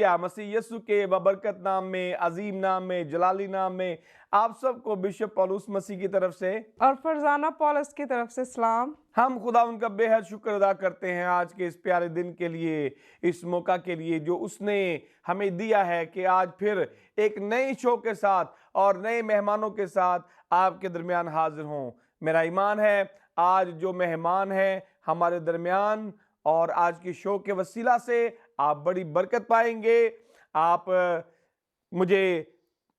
Hallelujah. मसीह यीशु के बबरकत नाम में, अजीम नाम में, जलाली नाम में आप सबको बिशप पौलुस मसीह की तरफ से और फरजाना पॉलस की तरफ से सलाम। हम खुदा उनका बेहद शुक्र अदा करते हैं आज के इस प्यारे दिन के लिए, इस मौका के लिए जो उसने हमें दिया है कि आज फिर एक नए शो के साथ और नए मेहमानों के साथ आपके दरमियान हाजिर हों। मेरा ईमान है आज जो मेहमान हैं हमारे दरमियान और आज की शो के वसीला से आप बड़ी बरकत पाएंगे। आप मुझे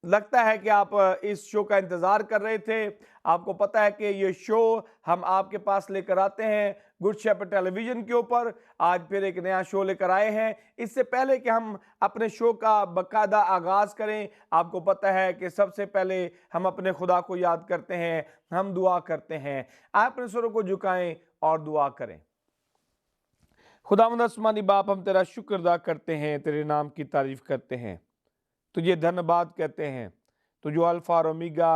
लगता है कि आप इस शो का इंतज़ार कर रहे थे। आपको पता है कि ये शो हम आपके पास लेकर आते हैं गुड शेपर्ड टेलीविज़न के ऊपर। आज फिर एक नया शो लेकर आए हैं। इससे पहले कि हम अपने शो का बाकायदा आगाज़ करें, आपको पता है कि सबसे पहले हम अपने खुदा को याद करते हैं, हम दुआ करते हैं। आप अपने स्वरों को झुकाएं और दुआ करें। खुदावंद आसमानी बाप, हम तेरा शुक्र अदा करते हैं, तेरे नाम की तारीफ करते हैं, तुझे धन्यवाद कहते हैं। तू जो अल्फा और ओमेगा,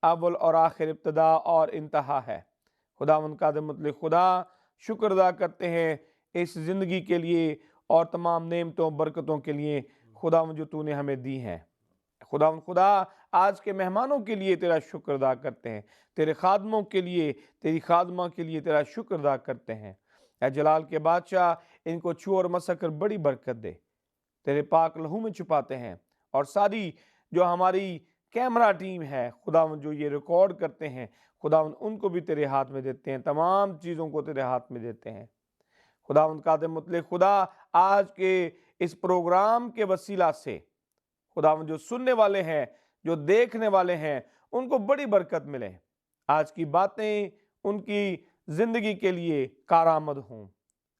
अव्वल और आखिर, इब्तदा और इंतहा है। खुदावंद कादिर मुतलक खुदा, शुक्र अदा करते हैं इस ज़िंदगी के लिए और तमाम नेमतों बरकतों के लिए खुदावंद जो तूने हमें दी हैं। खुदावंद खुदा, आज के मेहमानों के लिए तेरा शुक्र अदा करते हैं, तेरे खादमों के लिए, तेरी खादमा के लिए तेरा शुक्र अदा करते हैं। ऐ जलाल के बादशाह, इनको छू और मसा कर बड़ी बरकत दे, तेरे पाक लहू में छुपाते हैं। और सारी जो हमारी कैमरा टीम है खुदावंद, जो ये रिकॉर्ड करते हैं खुदावंद, उनको भी तेरे हाथ में देते हैं, तमाम चीज़ों को तेरे हाथ में देते हैं। खुदावंद कादिर मुतलक खुदा, आज के इस प्रोग्राम के वसीला से खुदावंद जो सुनने वाले हैं, जो देखने वाले हैं, उनको बड़ी बरकत मिले। आज की बातें उनकी ज़िंदगी के लिए कारआमद हों।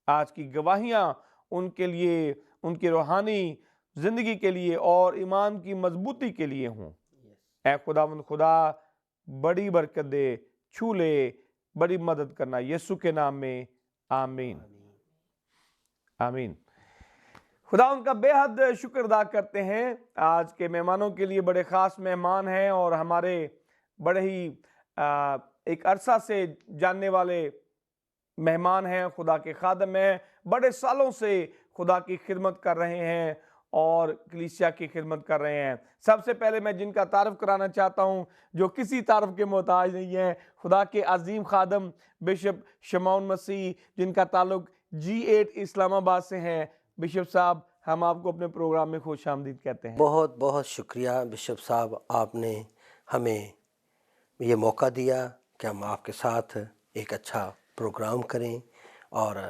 आज की गवाहियाँ उनके लिए, उनकी रूहानी ज़िंदगी के लिए और ईमान की मजबूती के लिए हों। ऐ खुदावंद खुदा, बड़ी बरकत दे, छू ले, बड़ी मदद करना, यीशु के नाम में, आमीन आमीन। खुदा उनका बेहद शुक्र अदा करते हैं। आज के मेहमानों के लिए बड़े ख़ास मेहमान हैं और हमारे बड़े ही एक अरसा से जानने वाले मेहमान हैं, खुदा के खादम हैं, बड़े सालों से खुदा की खिदमत कर रहे हैं और कलीसिया की खिदमत कर रहे हैं। सबसे पहले मैं जिनका तारफ़ कराना चाहता हूं, जो किसी तारफ़ के मोहताज नहीं है, खुदा के अजीम खादम बिशप शमौन मसीह, जिनका ताल्लुक G8 इस्लामाबाद से हैं। बिशप साहब, हम आपको अपने प्रोग्राम में खुश आमदीद कहते हैं। बहुत बहुत शुक्रिया बिशप साहब, आपने हमें ये मौका दिया कि हम आपके साथ एक अच्छा प्रोग्राम करें और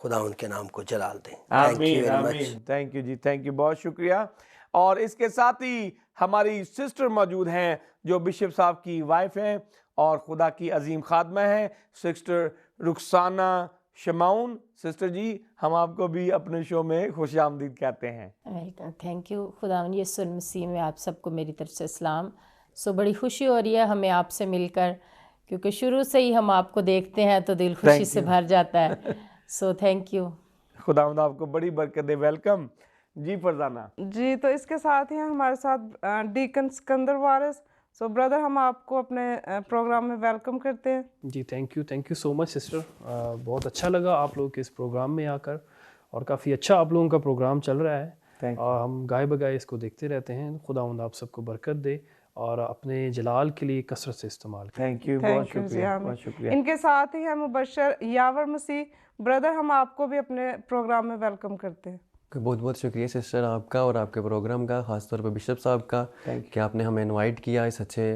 खुदा उनके नाम को जलाल दें। Thank you very much. Thank you जी, थैंक यू, बहुत शुक्रिया। और इसके साथ ही हमारी सिस्टर मौजूद हैं जो बिशप साहब की वाइफ हैं और खुदा की अजीम खादमा हैं, सिस्टर रुखसाना शमौन। सिस्टर जी, हम आपको भी अपने शो में खुश आमदीद कहते हैं। Thank you. खुदा यीशु मसीह में आप सबको मेरी तरफ से सलाम। सो बड़ी खुशी हो रही है हमें आपसे मिलकर, क्योंकि शुरू से ही हम आपको देखते हैं तो दिल खुशी से भर जाता है। So thank you. खुदावंद आपको बड़ी बरकत दे। वेलकम जी फरजाना जी, तो इसके साथ ही हमारे साथ deacon Sikandar Waris. So brother, हम आपको अपने प्रोग्राम में वेलकम करते हैं। जी thank you so much sister. बहुत अच्छा लगा आप लोग के इस प्रोग्राम में आकर और काफ़ी अच्छा आप लोगों का प्रोग्राम चल रहा है। हम गाय बगाए इसको देखते रहते हैं। खुदावंद आप सबको बरकत दे और अपने जलाल के लिए कसरत से इस्तेमाल करें। थैंक यू, बहुत शुक्रिया, बहुत शुक्रिया। इनके साथ ही हम मुबशर यावर मसीह ब्रदर, हम आपको भी अपने प्रोग्राम में वेलकम करते हैं। बहुत बहुत शुक्रिया सिस्टर आपका और आपके प्रोग्राम का, ख़ासतौर पर बिशप साहब का कि आपने हमें इनवाइट किया इस अच्छे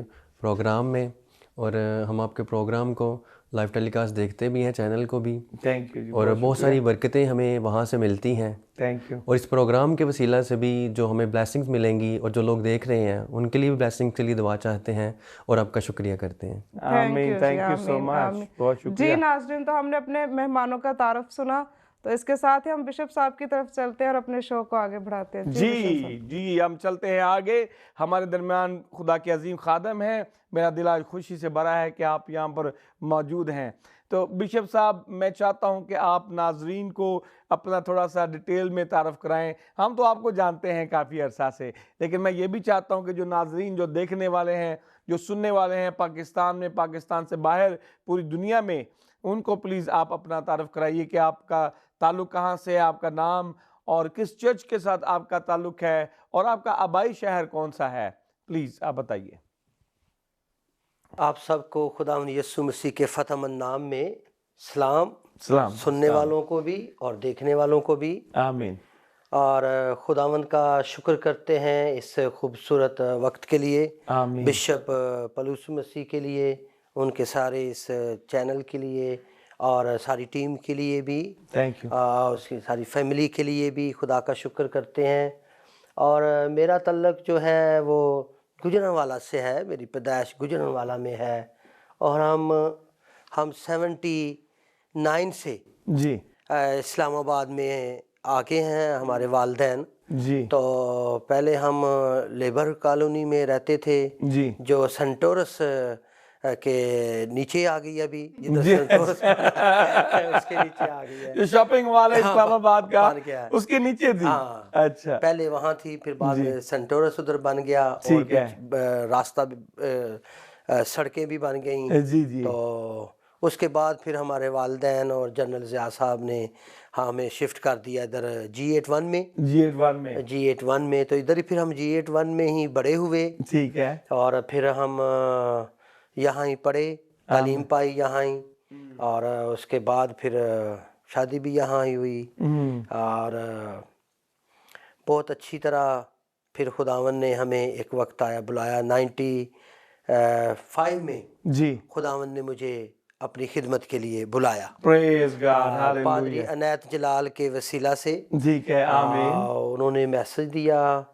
प्रोग्राम में। और हम आपके प्रोग्राम को लाइव टेलीकास्ट देखते भी हैं, चैनल को भी। थैंक यू जी, और बहुत सारी बरकतें हमें वहाँ से मिलती हैं। Thank you. और इस प्रोग्राम के वसीला से भी जो हमें ब्लेसिंग्स मिलेंगी और जो लोग देख रहे हैं उनके लिए भी ब्लेसिंग्स के लिए दुआ चाहते हैं और आपका शुक्रिया करते हैं। आमीन, थैंक यू सो मच, बहुत शुक्रिया जी नाज़रीन, तो हमने अपने मेहमानों का तारफ़ सुना, तो इसके साथ ही हम बिशप साहब की तरफ चलते हैं और अपने शो को आगे बढ़ाते हैं। जी, हम चलते हैं आगे। हमारे दरमियान खुदा के अजीम खादम हैं। मेरा दिल आज खुशी से भरा है कि आप यहाँ पर मौजूद हैं। तो बिशप साहब, मैं चाहता हूँ कि आप नाजरीन को अपना थोड़ा सा डिटेल में तारफ़ कराएं। हम तो आपको जानते हैं काफ़ी अरसा से, लेकिन मैं ये भी चाहता हूँ कि जो नाजरीन, जो देखने वाले हैं, जो सुनने वाले हैं पाकिस्तान में, पाकिस्तान से बाहर, पूरी दुनिया में, उनको प्लीज़ आप अपना तारफ़ कराइए कि आपका ताल्लुक़ कहाँ से है, आपका नाम और किस चर्च के साथ आपका ताल्लुक है और आपका आबाई शहर कौन सा है, प्लीज आप बताइए। आप सबको खुदावंद यीशु मसीह के फतेहमंद नाम में सलाम। सलाम। सुनने वालों को भी और देखने वालों को भी आमीन। और खुदावंद का शुक्र करते हैं इस खूबसूरत वक्त के लिए, आमीन। बिशप पलूस मसीह के लिए, उनके सारे इस चैनल के लिए और सारी टीम के लिए भी, थैंक यू। उसकी सारी फैमिली के लिए भी खुदा का शुक्र करते हैं। और मेरा तल्लक जो है वो गुजरांवाला से है, मेरी पैदाइश गुजरांवाला में है और हम 79 से जी इस्लामाबाद में आके हैं हमारे वालदैन। जी तो पहले हम लेबर कॉलोनी में रहते थे जी जो सेंटोरस के नीचे आ गई अभी, जिधर जी। सेंटोरस उसके नीचे आ गई है। जो शॉपिंग मॉल है इस्लामाबाद का बन गया है। उसके नीचे थी। हाँ। अच्छा। पहले वहाँ थी, फिर बाद में सेंटोरस उधर बन गया और ठीक है। रास्ता भी सड़कें भी बन गई। जी जी। तो उसके बाद फिर हमारे वालदैन और जनरल ज़िया साहब ने हमें शिफ्ट कर दिया इधर G81 में। G81 में। G81 में तो इधर ही फिर हम G81 में ही बड़े हुए ठीक है। और फिर हम यहाँ ही पढ़े, तालीम पाई यहाँ ही और उसके बाद फिर शादी भी यहाँ ही हुई और बहुत अच्छी तरह फिर खुदावन ने हमें एक वक्त आया बुलाया 95 में जी। खुदावन ने मुझे अपनी खिदमत के लिए बुलाया। प्रेज गॉड, पादरी हालेलुया। अनैत जलाल के वसीला से ठीक है। आमीन। उन्होंने मैसेज दिया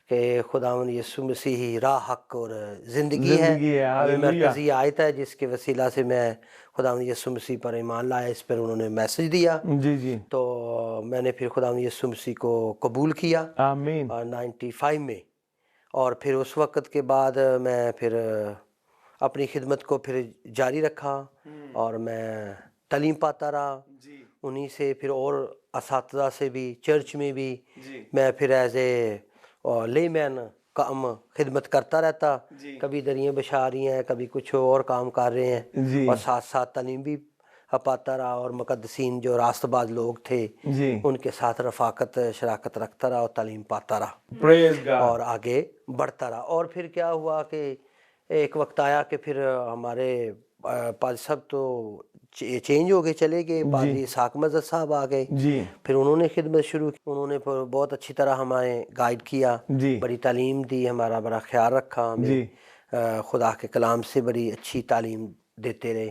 कि खुदावन यीशु मसीह ही राह, हक और ज़िंदगी है। ये हालेलुया। मरकज़ी आयत है जिसके वसीला से मैं खुदावन यीशु मसीह पर ईमान लाया, इस पर उन्होंने मैसेज दिया। जी जी। तो मैंने फिर खुदावन यीशु मसीह को कबूल किया आमीन। और 95 में, और फिर उस वक़्त के बाद मैं फिर अपनी खिदमत को फिर जारी रखा और मैं तालीम पाता रहा उन्हीं से, फिर और असातिज़ा से भी, चर्च में भी मैं फिर एज ए लेमैन काम खिदमत करता रहता। कभी दरियाँ बिछा रही हैं, कभी कुछ और काम कर रहे हैं और साथ साथ तालीम भी पाता रहा और मुकद्दसीन जो रास्तबाज लोग थे जी। उनके साथ रफ़ाकत शराकत रखता रहा और तालीम पाता रहा प्रेज गॉड। और आगे बढ़ता रहा। और फिर क्या हुआ कि एक वक्त आया कि फिर हमारे पाद साहब तो चेंज हो गए, चले गए। पादरी इसाक मजहर साहब आ गए जी। फिर उन्होंने खिदमत शुरू की। उन्होंने बहुत अच्छी तरह हमें गाइड किया, जी। बड़ी तालीम दी, हमारा बड़ा ख्याल रखा, हमें खुदा के कलाम से बड़ी अच्छी तालीम देते रहे।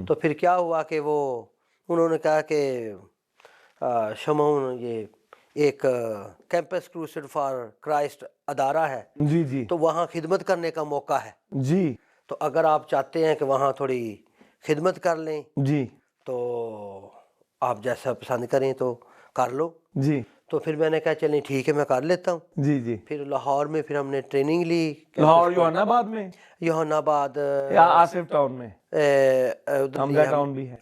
तो फिर क्या हुआ कि वो उन्होंने कहा कि शमौन ये एक कैंपस क्रूसेड फॉर क्राइस्ट अदारा है जी जी। तो वहाँ खिदमत करने का मौका है, जी तो अगर आप चाहते हैं कि वहाँ थोड़ी खिदमत कर लें जी। तो आप जैसा पसंद करें तो कर लो। जी। तो फिर मैंने कहा चलें ठीक है मैं कर लेता हूँ। जी जी। फिर लाहौर में फिर हमने ट्रेनिंग ली। लाहौर योहानाबाद में योहानाबाद या आसिफ टाउन में? हमजा टाउन भी है।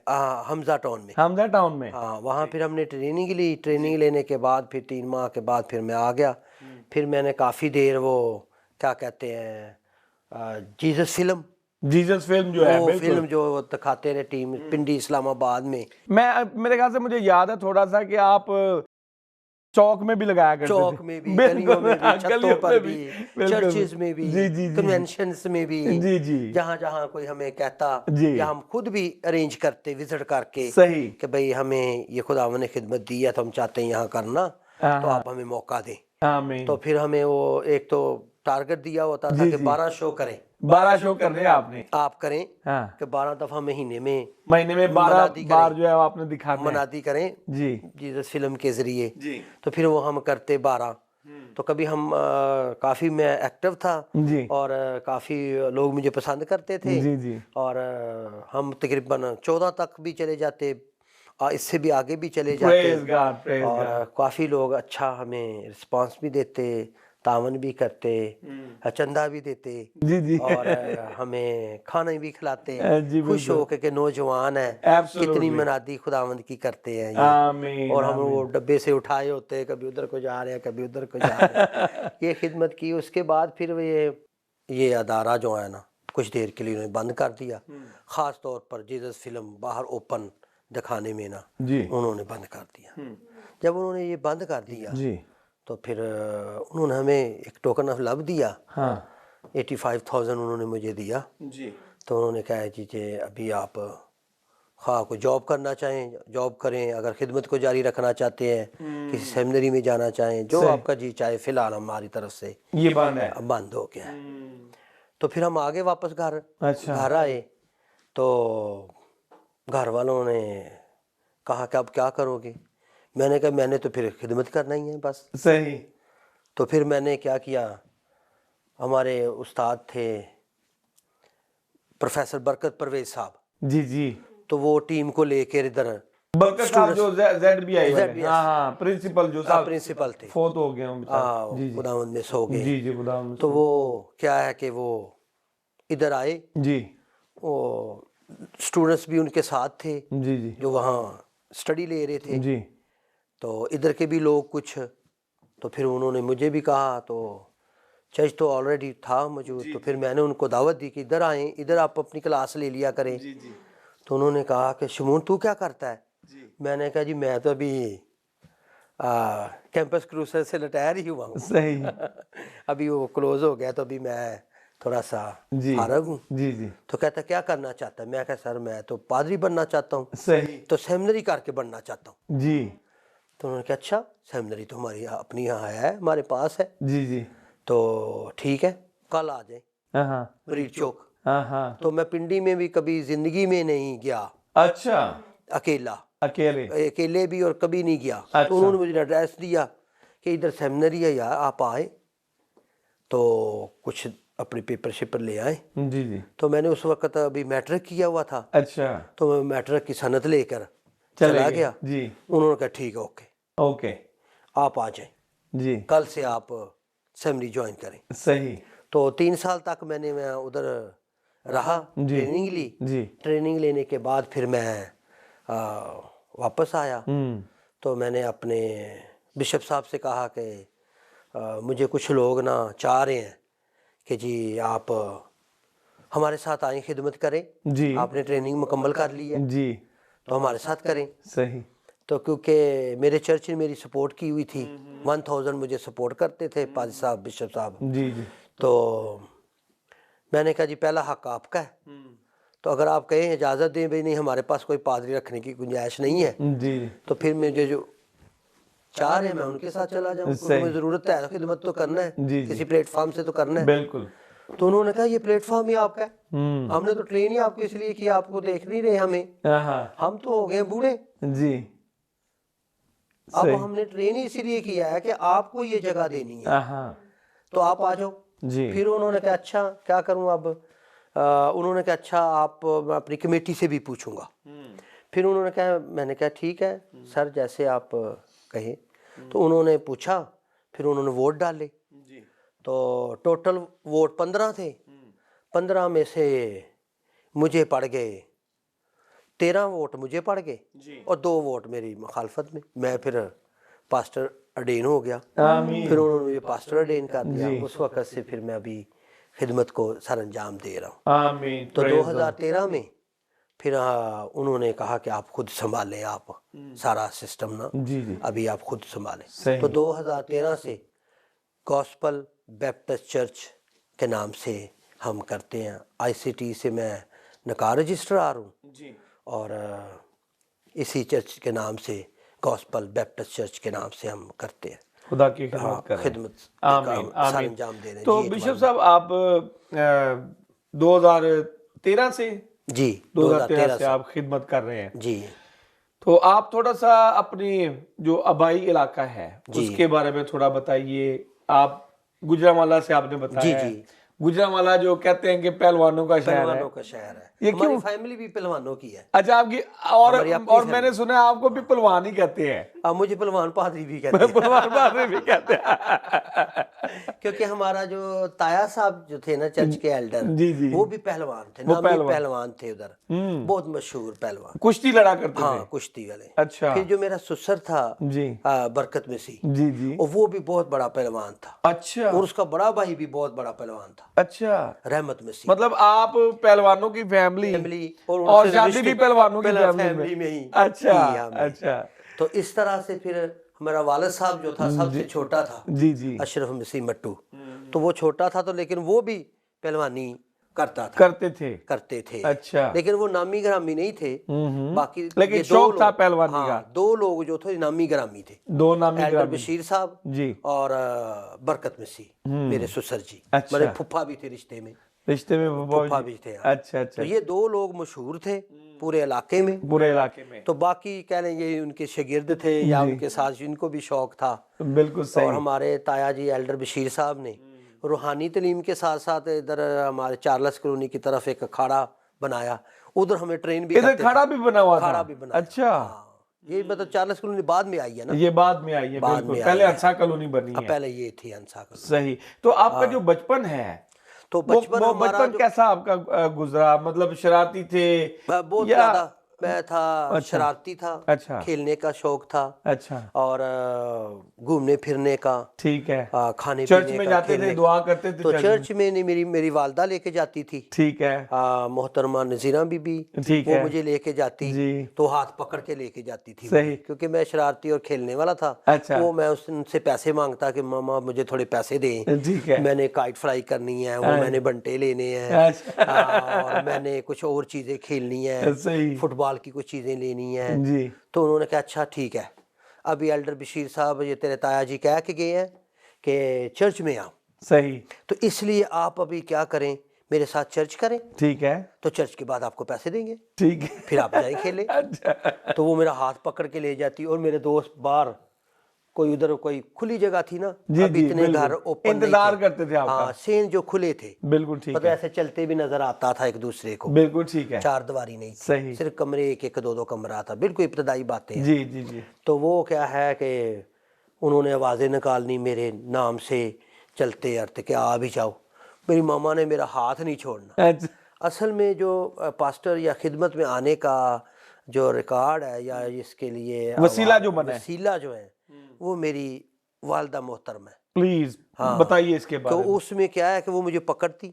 हमजा टाउन में। हमजा टाउन में। हाँ, वहाँ फिर हमने ट्रेनिंग ली। ट्रेनिंग लेने के बाद फिर 3 माह के बाद फिर मैं आ गया। फिर मैंने काफ़ी देर वो क्या कहते हैं जीसस फिल्म जो है, वो फिल्म जो दिखाते रहे टीम पिंडी इस्लामाबाद में। मेरे ख्याल से मुझे याद है थोड़ा सा कि आप चौक में भी लगाया करते थे। चौक में भी, गलियों में भी, छतों पर भी, चर्चेज में भी, कन्वेंशंस में भी, जी जी, जहाँ जहाँ कोई हमें कहता या हम खुद भी अरेंज करते विजिट करके सही कि भाई हमें ये खुदावन ने खिदमत दी है तो हम चाहते हैं यहाँ करना, तो आप हमें मौका दें। आमीन। तो फिर हमें वो एक तो टारगेट दिया होता था कि 12 शो करें। 12 शो करने आपने, आप करें हाँ। कि 12 दफ़ा महीने में 12 बार जो है आपने दिखाना मनादी करें जी जीसस फिल्म के जरिए जी। तो फिर वो हम करते 12। तो कभी हम काफ़ी मैं एक्टिव था जी और काफ़ी लोग मुझे पसंद करते थे जी जी। और हम तकरीबन 14 तक भी चले जाते, इससे भी आगे भी चले जाते और काफ़ी लोग अच्छा हमें रिस्पांस भी देते, तावन भी करते, चंदा भी देते जी जी और हमें खाना भी खिलाते, जी खुश हो के नौजवान है कितनी मनादी खुदावंद की करते हैं ये। और हम वो डब्बे से उठाए होते, कभी उधर को जा रहे हैं कभी उधर को जा रहे हैं। ये खिदमत की। उसके बाद फिर ये अदारा जो है ना कुछ देर के लिए उन्होंने बंद कर दिया, ख़ास तौर पर जीसस फिल्म बाहर ओपन दिखाने में ना उन्होंने बंद कर दिया। जब उन्होंने ये बंद कर दिया जी तो फिर उन्होंने हमें एक टोकन ऑफ लव दिया। हाँ 85,000 उन्होंने मुझे दिया। जी तो उन्होंने कहा जी अभी आप हाँ कोई जॉब करना चाहें जॉब करें, अगर खिदमत को जारी रखना चाहते हैं किसी सेमिनरी में जाना चाहें, जो आपका जी चाहे। फ़िलहाल हमारी तरफ से ये बंद है। अब बंद हो गया है। तो फिर हम आगे वापस घर अच्छा। घर आए तो घर वालों ने कहा कि अब क्या करोगे। मैंने कहा मैंने तो फिर खिदमत करना ही है बस। सही। तो फिर मैंने क्या किया, हमारे उस्ताद थे प्रोफेसर बरकत परवेज साहब, जी जी तो वो टीम को लेकर इधर बरकत साहब जो ZBI वाले, ZBI हाँ हाँ प्रिंसिपल जो साहब प्रिंसिपल थे, फोत हो गए हैं बेचारे। हाँ जी जी खुदावंद में सो गए। जी जी खुदावंद। तो वो क्या है कि वो इधर आए, जी वो स्टूडेंट्स भी उनके साथ थे जी जी जो वहाँ स्टडी ले रहे थे। जी तो इधर के भी लोग कुछ, तो फिर उन्होंने मुझे भी कहा, तो जज तो ऑलरेडी था मौजूद, तो फिर मैंने उनको दावत दी कि इधर आएँ, इधर आप अपनी क्लास ले लिया करें। तो उन्होंने कहा कि शमून तू क्या करता है। मैंने कहा जी मैं तो अभी कैंपस क्रूसर से रिटायर ही हुआ हूँ। सही। अभी वो क्लोज हो गया, तो अभी मैं थोड़ा सा जी फारग हूँ। जी जी तो कहता क्या करना चाहता है। मैं कहा सर मैं तो पादरी बनना चाहता हूँ, सही। तो सेमिनरी करके बनना चाहता हूँ। जी तो उन्होंने कहा अच्छा सेमिनरी तो हमारी अपनी यहाँ है, हमारे पास है। जी जी तो ठीक है कल आ जाए हाँ हाँ ब्रीड चौक। हाँ हाँ। तो मैं पिंडी में भी कभी जिंदगी में नहीं गया अच्छा अकेला, अकेले भी, और कभी नहीं गया। अच्छा। तो उन्होंने मुझे एड्रेस दिया कि इधर सेमिनरी है यार, आप आए तो कुछ अपने पेपर शेपर ले आए। जी जी तो मैंने उस वक्त अभी मैट्रिक किया हुआ था, अच्छा तो मैं मैट्रिक की सनद लेकर चले चला गए। गया। जी उन्होंने कहा ठीक है ओके ओके आप आ जाएं, जी कल से आप सेमिनरी ज्वाइन करें। सही। तो 3 साल तक मैं उधर रहा, ट्रेनिंग ली। जी ट्रेनिंग लेने के बाद फिर मैं वापस आया। तो मैंने अपने बिशप साहब से कहा कि मुझे कुछ लोग ना चाह रहे हैं कि जी आप हमारे साथ आए खिदमत करें। जी आपने ट्रेनिंग मुकम्मल कर ली है जी तो हमारे साथ करें। सही। तो क्योंकि मेरे चर्च ने मेरी सपोर्ट की हुई थी, 1000 मुझे सपोर्ट करते थे पाजी साहब बिशप साहब। जी जी तो मैंने कहा जी पहला हक आपका है, तो अगर आप कहें इजाज़त दें भाई नहीं हमारे पास कोई पादरी रखने की गुंजाइश नहीं है, जी तो फिर मुझे जो चाह रहे हैं मैं उनके साथ चला जाऊँ, मुझे ज़रूरत है खिदमत तो करना है, जी, जी। किसी प्लेटफार्म से तो करना है। बिल्कुल। तो उन्होंने कहा ये प्लेटफॉर्म ही आपका है, हमने तो ट्रेन ही आपको इसलिए किया, आपको देख नहीं रहे हमें, हाँ हम तो हो गए बूढ़े, जी अब सही। हमने ट्रेन ही इसीलिए किया है कि आपको ये जगह देनी है, हाँ तो आप आ जाओ। जी फिर उन्होंने कहा अच्छा क्या करूं अब। उन्होंने कहा अच्छा आप मैं अपनी कमेटी से भी पूछूंगा। फिर उन्होंने कहा, मैंने कहा ठीक है सर जैसे आप कहें। तो उन्होंने पूछा, फिर उन्होंने वोट डाले। तो टोटल वोट 15 थे, 15 में से मुझे पड़ गए 13 वोट मुझे पड़ गए और 2 वोट मेरी मुखालफत में। मैं फिर पास्टर अडेन हो गया। आमीन। फिर उन्होंने मुझे पास्टर अडेन कर दिया। जी। उस वक्त से फिर मैं अभी खिदमत को सर अंजाम दे रहा हूँ। आमीन। तो Praise 2013 में फिर उन्होंने कहा कि आप खुद संभालें, आप सारा सिस्टम ना जी जी अभी आप खुद संभालें। सही। तो 2013 से गॉस्पल बैप्टिस्ट चर्च के नाम से हम करते हैं। ICT से मैं नकार रजिस्ट्रार हूँ और इसी चर्च के नाम से गॉस्पल बैप्टिस्ट चर्च के नाम से हम करते हैं। खुदा की खिदमत कर रहे हैं। खिदमत आमीन का सर आमीन। अंजाम दे रहे हैं। तो जी, बिशप साहब आप 2013 से जी 2013 से आप खिदमत कर रहे हैं। जी तो आप थोड़ा सा अपनी जो आबाई इलाका है जी। उसके बारे में थोड़ा बताइए। आप गुजरांवाला से आपने बताया जी, है। जी। गुजरांवाला जो कहते हैं कि पहलवानों का शहर है। पहलवानों का शहर है। ये हमारी क्यों? फैमिली भी पहलवानों की है। अच्छा आपकी हमारी अपनी और फैमिली। मैंने सुना है आपको भी पहलवान ही कहते हैं। अब मुझे पहलवान पादरी भी कहते हैं पहलवान पादरी भी कहते हैं। क्योंकि हमारा जो ताया साहब जो थे ना चर्च के एल्डर, जी, जी। वो भी पहलवान थे, वो नामी पहलवान। पहलवान थे उधर, बहुत मशहूर पहलवान। कुश्ती लड़ा करते हाँ थे। कुश्ती वाले। अच्छा। फिर जो मेरा ससुर था जी बरकत में सी, जी जी। और वो भी बहुत बड़ा पहलवान था। अच्छा और उसका बड़ा भाई भी बहुत बड़ा पहलवान था, अच्छा। रहमत में सी। मतलब आप पहलवानों की फैमिली और और उनसे शादी रिश्ते भी पहलवानों की पहला फैमिली फैमिली में में ही अच्छा की हमने। अच्छा। तो इस तरह से फिर हमारा वालिद साहब जो था सबसे छोटा था, जी जी अशरफ मसीह मट्टू, तो वो छोटा था, तो लेकिन वो भी पहलवानी करते थे। अच्छा। लेकिन वो नामी ग्रामी नहीं थे, बाकी लेकिन ये शौक था पहलवानी का। 2 लोग जो थे नामी ग्रामी थे, दो नामी एल्डर ग्रामी बशीर साहब जी और बरकत मसीह मेरे ससुर जी। अच्छा। मेरे फुफा भी थे रिश्ते में फुफा भी थे। अच्छा अच्छा। तो ये 2 लोग मशहूर थे पूरे इलाके में। तो बाकी कह लें ये उनके शागिर्द थे या उनके साथ इनको भी शौक था। बिल्कुल सही। और हमारे ताया जी एल्डर बशीर साहब ने रूहानी तालीम के साथ साथ इधर हमारे चार्ल्स कॉलोनी की तरफ एक अखाड़ा बनाया, उधर हमें ट्रेन भी इधर खड़ा भी बना हुआ था। अखाड़ा भी बनाया। अच्छा। ये मतलब चार्ल्स कॉलोनी बाद में आई है ना, ये बाद में आई है, बाद बिल्कुल में पहले आई है। अंसा कॉलोनी बनी है। पहले ये थी अंसा कॉलोनी। सही। तो आपका जो बचपन है, तो वो हमारा बचपन कैसा आपका गुजरा? मतलब शरारती थे बहुत या ज्यादा मैं था, शरारती था, अच्छा। खेलने का शौक था, अच्छा। और घूमने फिरने का, ठीक है। खाने चर्च पीने में का, जाते खेलने थे, दुआ करते थे तो चर्च चर्च में नहीं, मेरी वालदा लेके जाती थी। ठीक है। मोहतरमा नजीरा बीबी, ठीक वो है। मुझे लेके जाती जी। तो हाथ पकड़ के लेके जाती थी सही। मुझे, क्योंकि मैं शरारती और खेलने वाला था। अच्छा। वो मैं उनसे पैसे मांगता कि मामा मुझे थोड़े पैसे दें, ठीक है। मैंने काइट फ्लाई करनी है, वो मैंने बंटे लेने हैं, अच्छा। और मैंने कुछ और चीजें खेलनी है, सही। फुटबॉल की कुछ चीजें लेनी है। जी। तो उन्होंने कहा अच्छा ठीक है, अभी एल्डर बशीर साहब ये तेरे ताया जी कह के गए हैं कि चर्च में आओ, सही। तो इसलिए आप अभी क्या करें, मेरे साथ चर्च करें, ठीक है। तो चर्च के बाद आपको पैसे देंगे, ठीक है। फिर आप जाए खेले। अच्छा। तो वो मेरा हाथ पकड़ के ले जाती, और मेरे दोस्त बाहर कोई उधर कोई खुली जगह थी ना, जी, अब जी, इतने बिल्कुल। घर ओपन इंतजार नहीं थे। करते थे आपका। हाँ, सेन जो खुले थे, बिल्कुल ठीक मतलब है। ऐसे चलते भी नजर आता था एक दूसरे को, बिल्कुल ठीक है। 4 दीवारी नहीं थी, सही। सिर्फ कमरे एक एक 2 कमरा था, बिल्कुल इब्तदाई बातें हैं। जी जी जी। तो वो क्या है कि उन्होंने आवाज़ें निकालनी मेरे नाम से, चलते अर्थ के आ भी जाओ, मेरी मामा ने मेरा हाथ नहीं छोड़ना। अच्छा। असल में जो पास्टर या खिदमत में आने का जो रिकॉर्ड है या इसके लिए वसीला जो बना है, वसीला जो है, वो मेरी वालदा मोहतरम है। प्लीज हाँ। बताइए इसके तो बारे में। उसमें क्या है कि वो मुझे पकड़ती,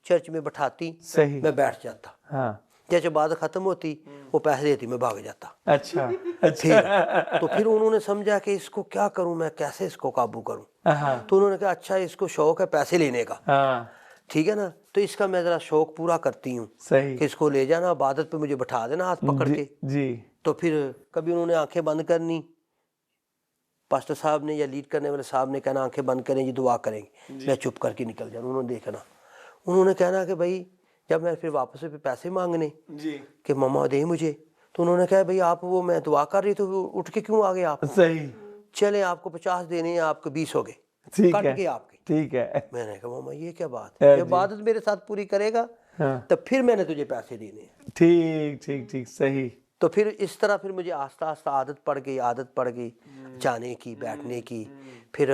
चर्च में बैठाती, सही। मैं बैठ जाता, हाँ। जैसे बात खत्म होती वो पैसे देती, मैं भाग जाता। अच्छा। अच्छा। तो फिर उन्होंने समझा कि इसको क्या करूं मैं, कैसे इसको काबू करूं। हाँ। तो उन्होंने कहा अच्छा इसको शौक है पैसे लेने का, हाँ। ठीक है ना, तो इसका मैं जरा शौक पूरा करती हूँ सही। कि इसको ले जाना इबादत पे, मुझे बैठा देना हाथ पकड़ के। जी। तो फिर कभी उन्होंने आंखें बंद करनी, पास्टर साहब ने या लीड करने वाले साहब ने कहना आंखें बंद करें जी, दुआ करेंगे, मैं चुप करके निकल जाऊँ। उन्होंने देखना, उन्होंने कहना कि भाई जब मैं फिर वापस पे पैसे मांगने जी कि मामा दे मुझे, तो उन्होंने कहा भाई आप वो मैं दुआ कर रही तो उठ के क्यों आ गए आप, सही। चले आपको 50 देने हैं, आपको 20 हो गए, ठीक कट है। गए आपके। ठीक है। मैंने कहा मामा ये क्या बात है है, जी। इबादत मेरे साथ पूरी करेगा हाँ। तो फिर मैंने तुझे पैसे देने हैं। ठीक ठीक ठीक। सही। तो फिर इस तरह फिर मुझे आस्ता आस्ता आदत पड़ गई जाने की, बैठने की। फिर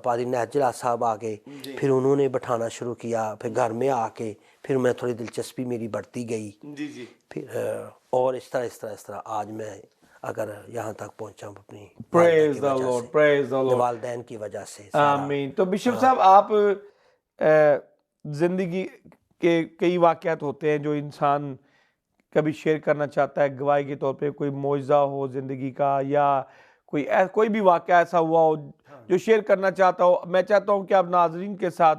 पादी नहजला साहब आ गए, फिर उन्होंने बैठाना शुरू किया, फिर घर में आके फिर मैं थोड़ी दिलचस्पी मेरी बढ़ती गई। जी जी। फिर और इस तरह आज मैं अगर यहाँ तक पहुँचा हूँ अपनी praise the Lord, praise the Lord, वालिदैन की वजह से। आमीन। तो बिशप साहब आप जिंदगी के कई वाक़यात होते हैं जो इंसान कभी शेयर करना चाहता है गवाही के तौर पे, कोई मौजज़ा हो ज़िंदगी का या कोई भी वाक़या ऐसा हुआ हो जो शेयर करना चाहता हो। मैं चाहता हूँ कि आप नाज़रीन के साथ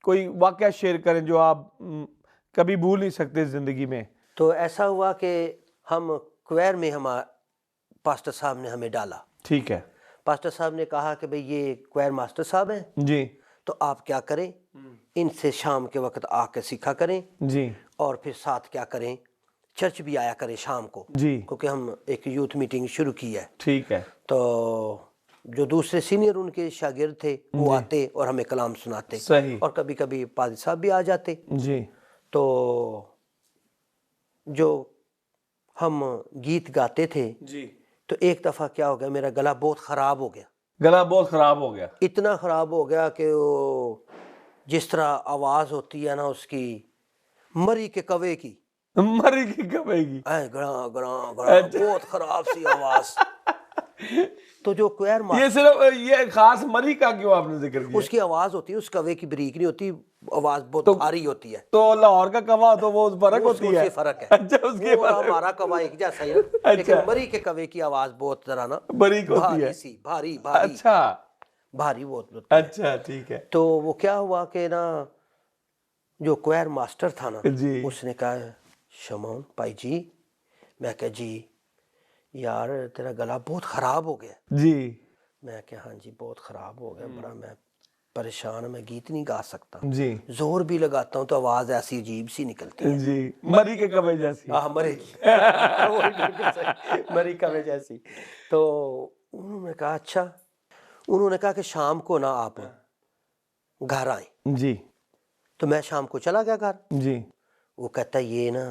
कोई वाक़या शेयर करें जो आप कभी भूल नहीं सकते ज़िंदगी में। तो ऐसा हुआ कि हम क्वेर में पास्टर साहब ने हमें डाला। ठीक है। पास्टर साहब ने कहा कि भाई ये क्वेर मास्टर साहब हैं जी, तो आप क्या करें, इनसे शाम के वक्त आके सीखा करें जी, और फिर साथ क्या करें, चर्च भी आया करें शाम को, जी, क्योंकि हम एक यूथ मीटिंग शुरू की है। ठीक है। तो जो दूसरे सीनियर उनके शागिर्द थे वो आते और हमें कलाम सुनाते। सही। और कभी कभी पादी साहब भी आ जाते। जी। तो जो हम गीत गाते थे, जी। तो एक दफ़ा क्या हो गया, मेरा गला बहुत ख़राब हो गया। गला बहुत ख़राब हो गया। इतना ख़राब हो गया कि वो जिस तरह आवाज़ होती है ना उसकी, मरी के कवे की, मरी की कवेगी। गड़ा गड़ा गड़ा, बहुत ख़राब सी आवाज़। तो जो क्वेर ये सिर्फ ये खास मरी का क्यों आपने जिक्र किया? उसकी आवाज़ होती है, उस कवे की बरीक नहीं होती, आवाज बहुत तो- भारी होती है। तो लाहौर का कवा तो वो फर्क होती है? उससे फर्क है। अच्छा, उसके वो फर्क। हमारा कवा एक जैसा ही है, अच्छा। लेकिन मरी के कवे की आवाज बहुत जरा ना बारीक होती भारी है। सी, भारी भारी अच्छा भारी बहुत होती है। अच्छा, ठीक है तो वो क्या हुआ कि ना जो क्वायर मास्टर था ना, जी। उसने कहा शमौन भाई जी, मैं कहा जी यार तेरा गला बहुत खराब हो गया। जी मैं कहा हाँ जी बहुत खराब हो गया, बड़ा मैं परेशान, मैं गीत नहीं गा सकता, जी जोर भी लगाता हूँ तो आवाज ऐसी अजीब सी निकलती है। जी, मरी के कवे जैसी। हाँ मरी वही बिल्कुल सही, मरी कवे जैसी। तो उन्होंने कहा अच्छा, उन्होंने कहा कि शाम को ना आप घर आए। जी तो मैं शाम को चला गया घर। जी वो कहता ये ना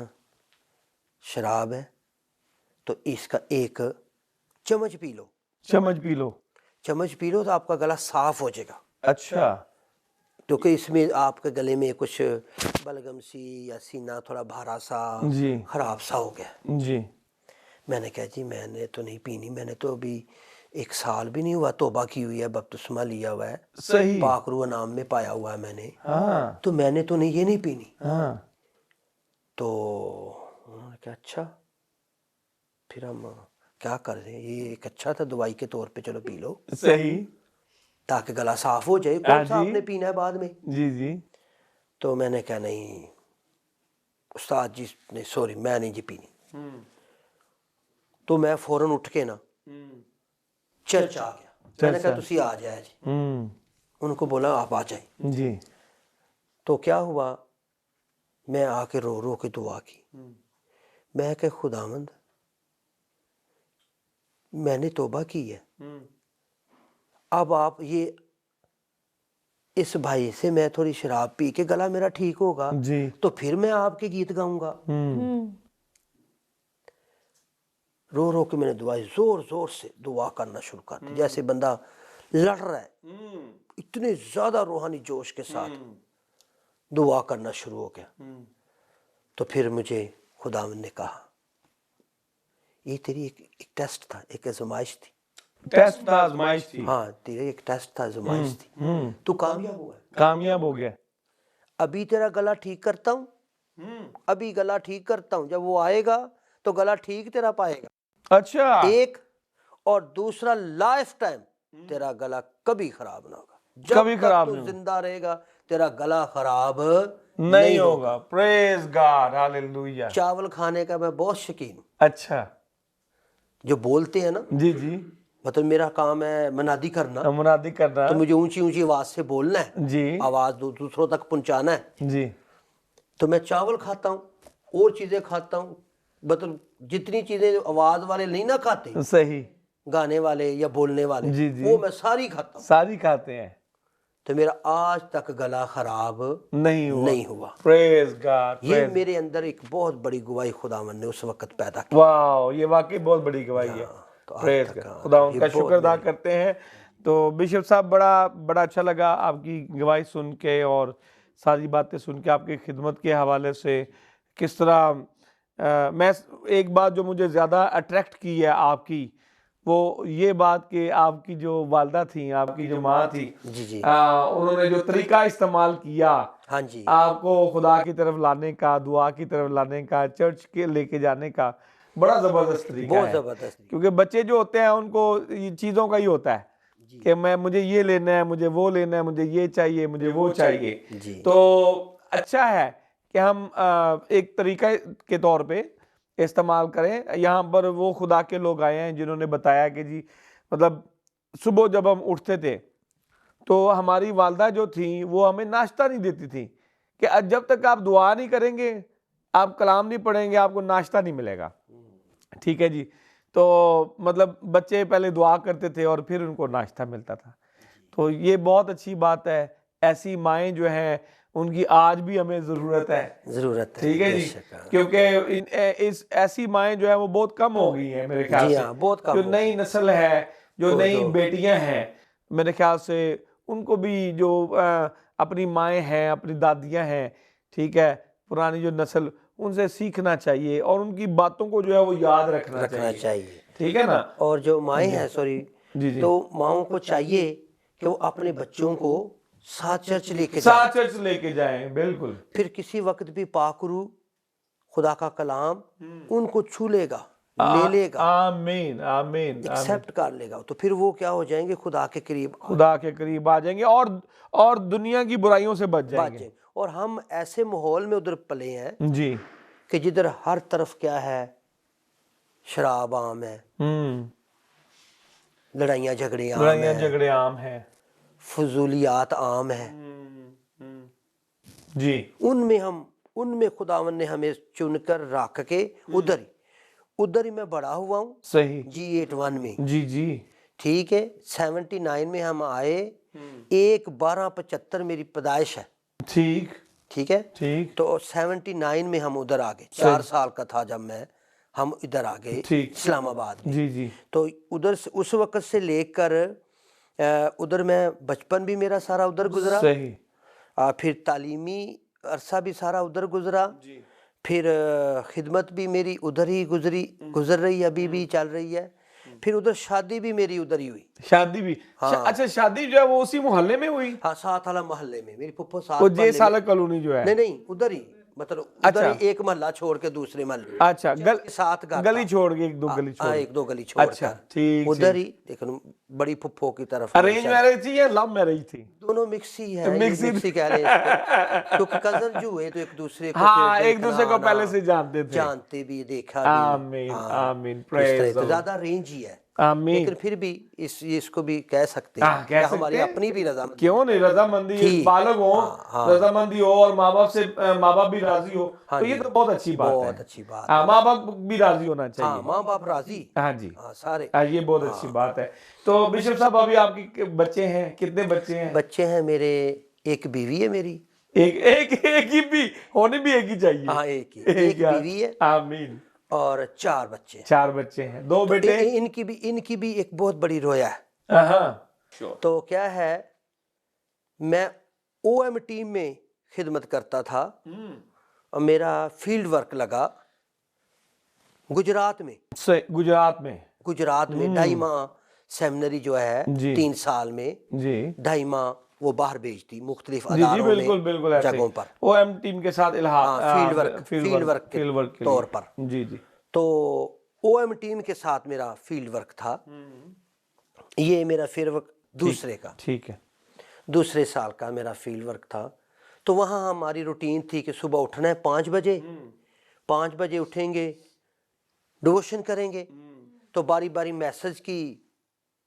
शराब है तो इसका एक चम्मच पी लो, चम्मच पी लो। चम्मच पी लो तो आपका गला साफ हो जाएगा, अच्छा क्योंकि इसमें आपके गले में कुछ बलगम सी या सीना थोड़ा भारा सा जी खराब सा हो गया। जी मैंने कहा जी मैंने तो नहीं पीनी, मैंने तो अभी 1 साल भी नहीं हुआ तौबा की हुई है, बपतिस्मा लिया हुआ है, सही। पाक रूह नाम में पाया हुआ है मैंने, हाँ तो मैंने तो नहीं ये नहीं पीनी। हाँ तो उन्होंने कहा अच्छा फिर हम क्या कर रहे हैं, ये एक अच्छा था दवाई के तौर पे, चलो पी लो सही। ताकि गला साफ हो जाए, हाँ कौन सा जी। आपने पीना है बाद में। जी जी तो मैंने कहा नहीं उस्ताद जी ने सॉरी मैं नहीं जी पीनी। तो मैं फौरन उठ के ना चर्च आ गया। मैंने कहा तुसी आ जाए जी, उनको बोला आप आ जाए। जी तो क्या हुआ, मैं आके रो रो के दुआ की। मैं कह खुदावंद मैंने तौबा की है, अब आप ये इस भाई से मैं थोड़ी शराब पी के गला मेरा ठीक होगा जी तो फिर मैं आपके गीत गाऊंगा। रो रो के मैंने दुआएं जोर जोर से दुआ करना शुरू कर दी, जैसे बंदा लड़ रहा है, इतने ज्यादा रूहानी जोश के साथ दुआ करना शुरू हो गया। तो फिर मुझे खुदावंद ने कहा ये तेरी एक टेस्ट था, एक आजमाइश थी। टेस्ट था, आजमाइश थी। हाँ तेरे एक टेस्ट था, आजमाइश थी, तू कामयाब हुआ है, कामयाब हो गया। अभी तेरा गला ठीक करता हूँ, अभी गला ठीक करता हूँ, जब वो आएगा तो गला ठीक तेरा पाएगा। अच्छा एक और दूसरा लाइफ टाइम तेरा गला कभी खराब ना होगा, जब कभी तक खराब तू नहीं होगा। जिंदा रहेगा तेरा गला खराब नहीं होगा। Praise God, hallelujah. चावल खाने का मैं बहुत शौकीन हूँ, अच्छा जो बोलते हैं ना, जी जी, मतलब मेरा काम है मनादी करना, मुनादी करना। तो मुझे ऊंची ऊंची आवाज से बोलना है, जी आवाज दूसरों तक पहुंचाना है। जी तो मैं चावल खाता हूँ और चीजें खाता हूँ, मतलब जितनी चीजें आवाज वाले नहीं ना खाते, सही, गाने वाले या बोलने वाले, जी, जी। वो मैं सारी खाता हूँ। सारी खाते हैं, तो मेरा आज तक गला खराब नहीं हुआ। हुआ। Praise God. ये मेरे अंदर एक बहुत बड़ी गवाही खुदावंद ने उस वक्त पैदा की। वाह, ये वाकई बहुत बड़ी गवाही है। तो आज प्रेज तक, गॉड, हाँ, खुदा ये उनका बहुत शुक्र अदा बड़ी- करते हैं। तो बिशप साहब बड़ा अच्छा लगा आपकी गवाही सुन के और सारी बातें सुन के, आपकी खिदमत के हवाले से किस तरह मैं एक बात जो मुझे ज़्यादा अट्रैक्ट की है आपकी, वो ये बात कि आपकी जो वालदा थी, आपकी जो माँ थी, जी जी उन्होंने जो तरीका इस्तेमाल किया हाँ जी आपको खुदा की तरफ लाने का, दुआ की तरफ लाने का, चर्च के लेके जाने का, बड़ा ज़बरदस्त तरीका बहुत है। जबरदस्त। क्योंकि बच्चे जो होते हैं उनको ये चीज़ों का ही होता है कि मुझे ये लेना है, मुझे वो लेना है, मुझे ये चाहिए, मुझे वो चाहिए। जी तो अच्छा है कि हम एक तरीका के तौर पे इस्तेमाल करें। यहाँ पर वो खुदा के लोग आए हैं जिन्होंने बताया कि जी मतलब सुबह जब हम उठते थे तो हमारी वालदा जो थी वो हमें नाश्ता नहीं देती थी कि जब तक आप दुआ नहीं करेंगे, आप कलाम नहीं पढ़ेंगे, आपको नाश्ता नहीं मिलेगा। ठीक है जी। तो मतलब बच्चे पहले दुआ करते थे और फिर उनको नाश्ता मिलता था। तो ये बहुत अच्छी बात है। ऐसी माएँ जो हैं उनकी आज भी हमें ज़रूरत है। जरूरत है, ठीक है जी, बेशक, हाँ। क्योंकि इस ऐसी माएँ जो है वो बहुत कम हो गई हैं मेरे ख्याल जी से। हाँ, बहुत कम जो हो नई नस्ल है, जो वो नई जो- बेटियां हैं, मेरे ख्याल से उनको भी जो अपनी माएँ हैं, अपनी दादियां हैं, ठीक है, पुरानी जो नस्ल, उनसे सीखना चाहिए और उनकी बातों को जो है वो याद रखना चाहिए। ठीक है ना। और जो माएँ हैं सॉरी, जी जी तो माओं को चाहिए कि वो अपने बच्चों को साथ चर्च लेके साथ चर्च लेके जाएं, बिल्कुल। फिर किसी वक्त भी पाकरू खुदा का कलाम उनको छू लेगा, ले लेगा, आमीन आमीन आमीन। एक्सेप्ट कर लेगा, तो फिर वो क्या हो जाएंगे, खुदा के करीब खुदा के करीब आ जाएंगे और दुनिया की बुराइयों से बच जाएंगे। बातें। और हम ऐसे माहौल में उधर पले हैं जी। कि जिधर हर तरफ क्या है, शराब आम है, लड़ाइयाँ झगड़े आम लड़ाइयाँ है, झगड़े आम है फजूलियात आम है। जी। उनमें खुदावन ने हमें चुनकर रख के उधर ही मैं बड़ा हुआ हूँ। सही। G81 में, जी जी। ठीक है। 79 में हम आए, 1/12/75 मेरी पैदाइश है, ठीक ठीक है। ठीक। तो 79 में हम उधर आ गए, 4 साल का था जब हम इधर आ गए ठीक। इस्लामाबाद में। जी जी। तो उधर से उस वक्त से लेकर उधर मैं बचपन भी मेरा सारा उधर गुजरा, सही। फिर तालीमी अरसा भी सारा उधर गुजरा, फिर खिदमत भी मेरी उधर ही गुजर रही, अभी भी चल रही है। फिर उधर शादी भी मेरी उधर ही हुई। शादी भी? अच्छा, शादी जो है वो उसी मोहल्ले में हुई? हाँ, साथ वाला मोहल्ले में, मेरी पुप्पो साथ वो जे साला कॉलोनी जो है? नहीं, उधर ही, मतलब उधर ही, एक महल्ला छोड़ के दूसरे महल्ले। अच्छा, साथ गली छोड़ के, एक दो गली छोड़, एक दो गली छोड़। अच्छा, ठीक। उधर ही, लेकिन बड़ी पुप्पो की तरफ। अरेंज मैरिज थी या लव मैरिज थी? दोनों मिक्स ही है, मिक्स कह रहे हैं, क्योंकि कजन जो हुए तो एक दूसरे को, हाँ, एक दूसरे को पहले से जानते भी, देखा भी। आमीन आमीन, प्रेज तो ज्यादा रेंज ही है, आमीन। लेकिन फिर भी इसको भी कह सकते हैं, हमारी अपनी भी रजामंदी। क्यों नहीं, रजामंदी, बालक हो, रजामंदी हो और माँ बाप भी राजी हो, तो ये तो बहुत अच्छी बात है। बहुत अच्छी बात है, माँ बाप भी राजी होना चाहिए। हाँ, माँ बाप राजी, हाँ जी, सारे, ये बहुत अच्छी बात है। तो बिशप साहब, अभी आपके बच्चे हैं, कितने बच्चे हैं? बच्चे हैं मेरे, एक बीवी है मेरी। एक ही भी होनी भी एक ही चाहिए। हाँ, एक बीवी है, आमीन। और 4 बच्चे। 4 बच्चे हैं, 2 बेटे। इनकी भी एक बहुत बड़ी रोया है। तो क्या है, मैं OM टीम में खिदमत करता था और मेरा फील्ड वर्क लगा गुजरात में। गुजरात में 2.5 माह सेमिनरी जो है 3 साल में जी 2.5 माह वो बाहर भेजती मुख्तलिफ अदारों में, बिल्कुल जगहों पर, OM टीम के साथ फील्ड वर्क के तौर पर। जी जी। तो OM टीम के साथ मेरा फील्ड वर्क था। ये मेरा फील्ड वर्क दूसरे साल का मेरा फील्ड वर्क था। तो वहाँ हमारी रूटीन थी कि सुबह उठना है 5 बजे, 5 बजे उठेंगे, डिवोशन करेंगे। तो बारी बारी मैसेज की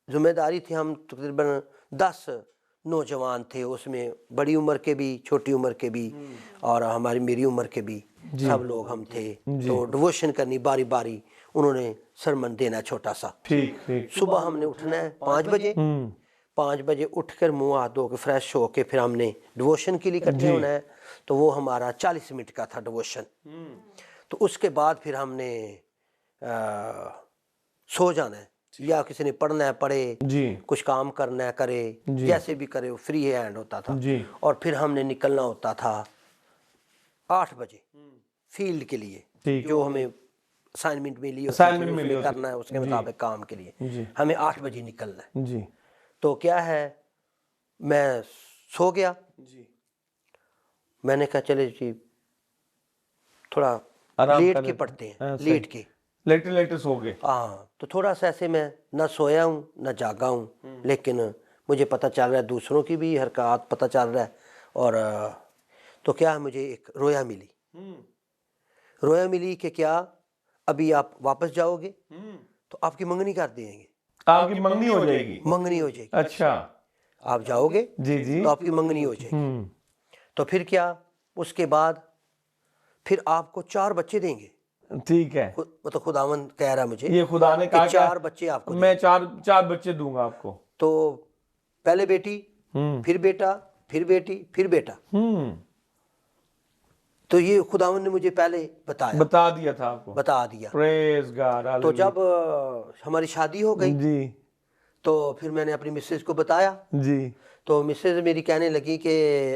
जिम्मेदारी थी। हम तकरीबन 10 नौजवान थे, उसमें बड़ी उम्र के भी, छोटी उम्र के भी, और मेरी उम्र के भी, सब लोग हम थे। तो डिवोशन करनी बारी बारी, उन्होंने सरमन देना छोटा सा। सुबह हमने उठना है 5 बजे, 5 बजे उठकर मुंह हाथ धो के फ्रेश होके फिर हमने डिवोशन के लिए इकट्ठे होना है। तो वो हमारा 40 मिनट का था डिवोशन। तो उसके बाद फिर हमने सो जाना है, या किसी ने पढ़ना है पढ़े, कुछ काम करना है करे, जैसे भी करे, फ्री हैंड होता था। और फिर हमने निकलना होता था 8 बजे फील्ड के लिए, जो हमें असाइनमेंट मिली करना है, उसके मुताबिक काम के लिए हमें 8 बजे निकलना है। तो क्या है, मैं सो गया। मैंने कहा चले जी थोड़ा लेट के पढ़ते हैं, लेटे सो गए। हाँ, तो थोड़ा सा ऐसे मैं ना सोया हूँ ना जागा हूँ, लेकिन मुझे पता चल रहा है, दूसरों की भी हरकत पता चल रहा है। और तो क्या, मुझे एक रोया मिली कि क्या अभी आप वापस जाओगे तो आपकी मंगनी कर देंगे। आपकी मंगनी हो जाएगी? अच्छा, आप जाओगे जी तो आपकी मंगनी हो जाएगी। तो फिर क्या, उसके बाद फिर आपको 4 बच्चे देंगे। ठीक है, मतलब खुदावन कह रहा है मुझे, ये खुदा ने कहा 4 बच्चे आपको, मैं 4 बच्चे दूंगा आपको। तो पहले बेटी, फिर बेटा, फिर बेटी, फिर बेटा। तो ये खुदावन ने मुझे पहले बता दिया था आपको? बता दिया। Praise God. तो जब हमारी शादी हो गई जी, तो फिर मैंने अपनी मिसेज को बताया जी। तो मिसेज मेरी कहने लगी कि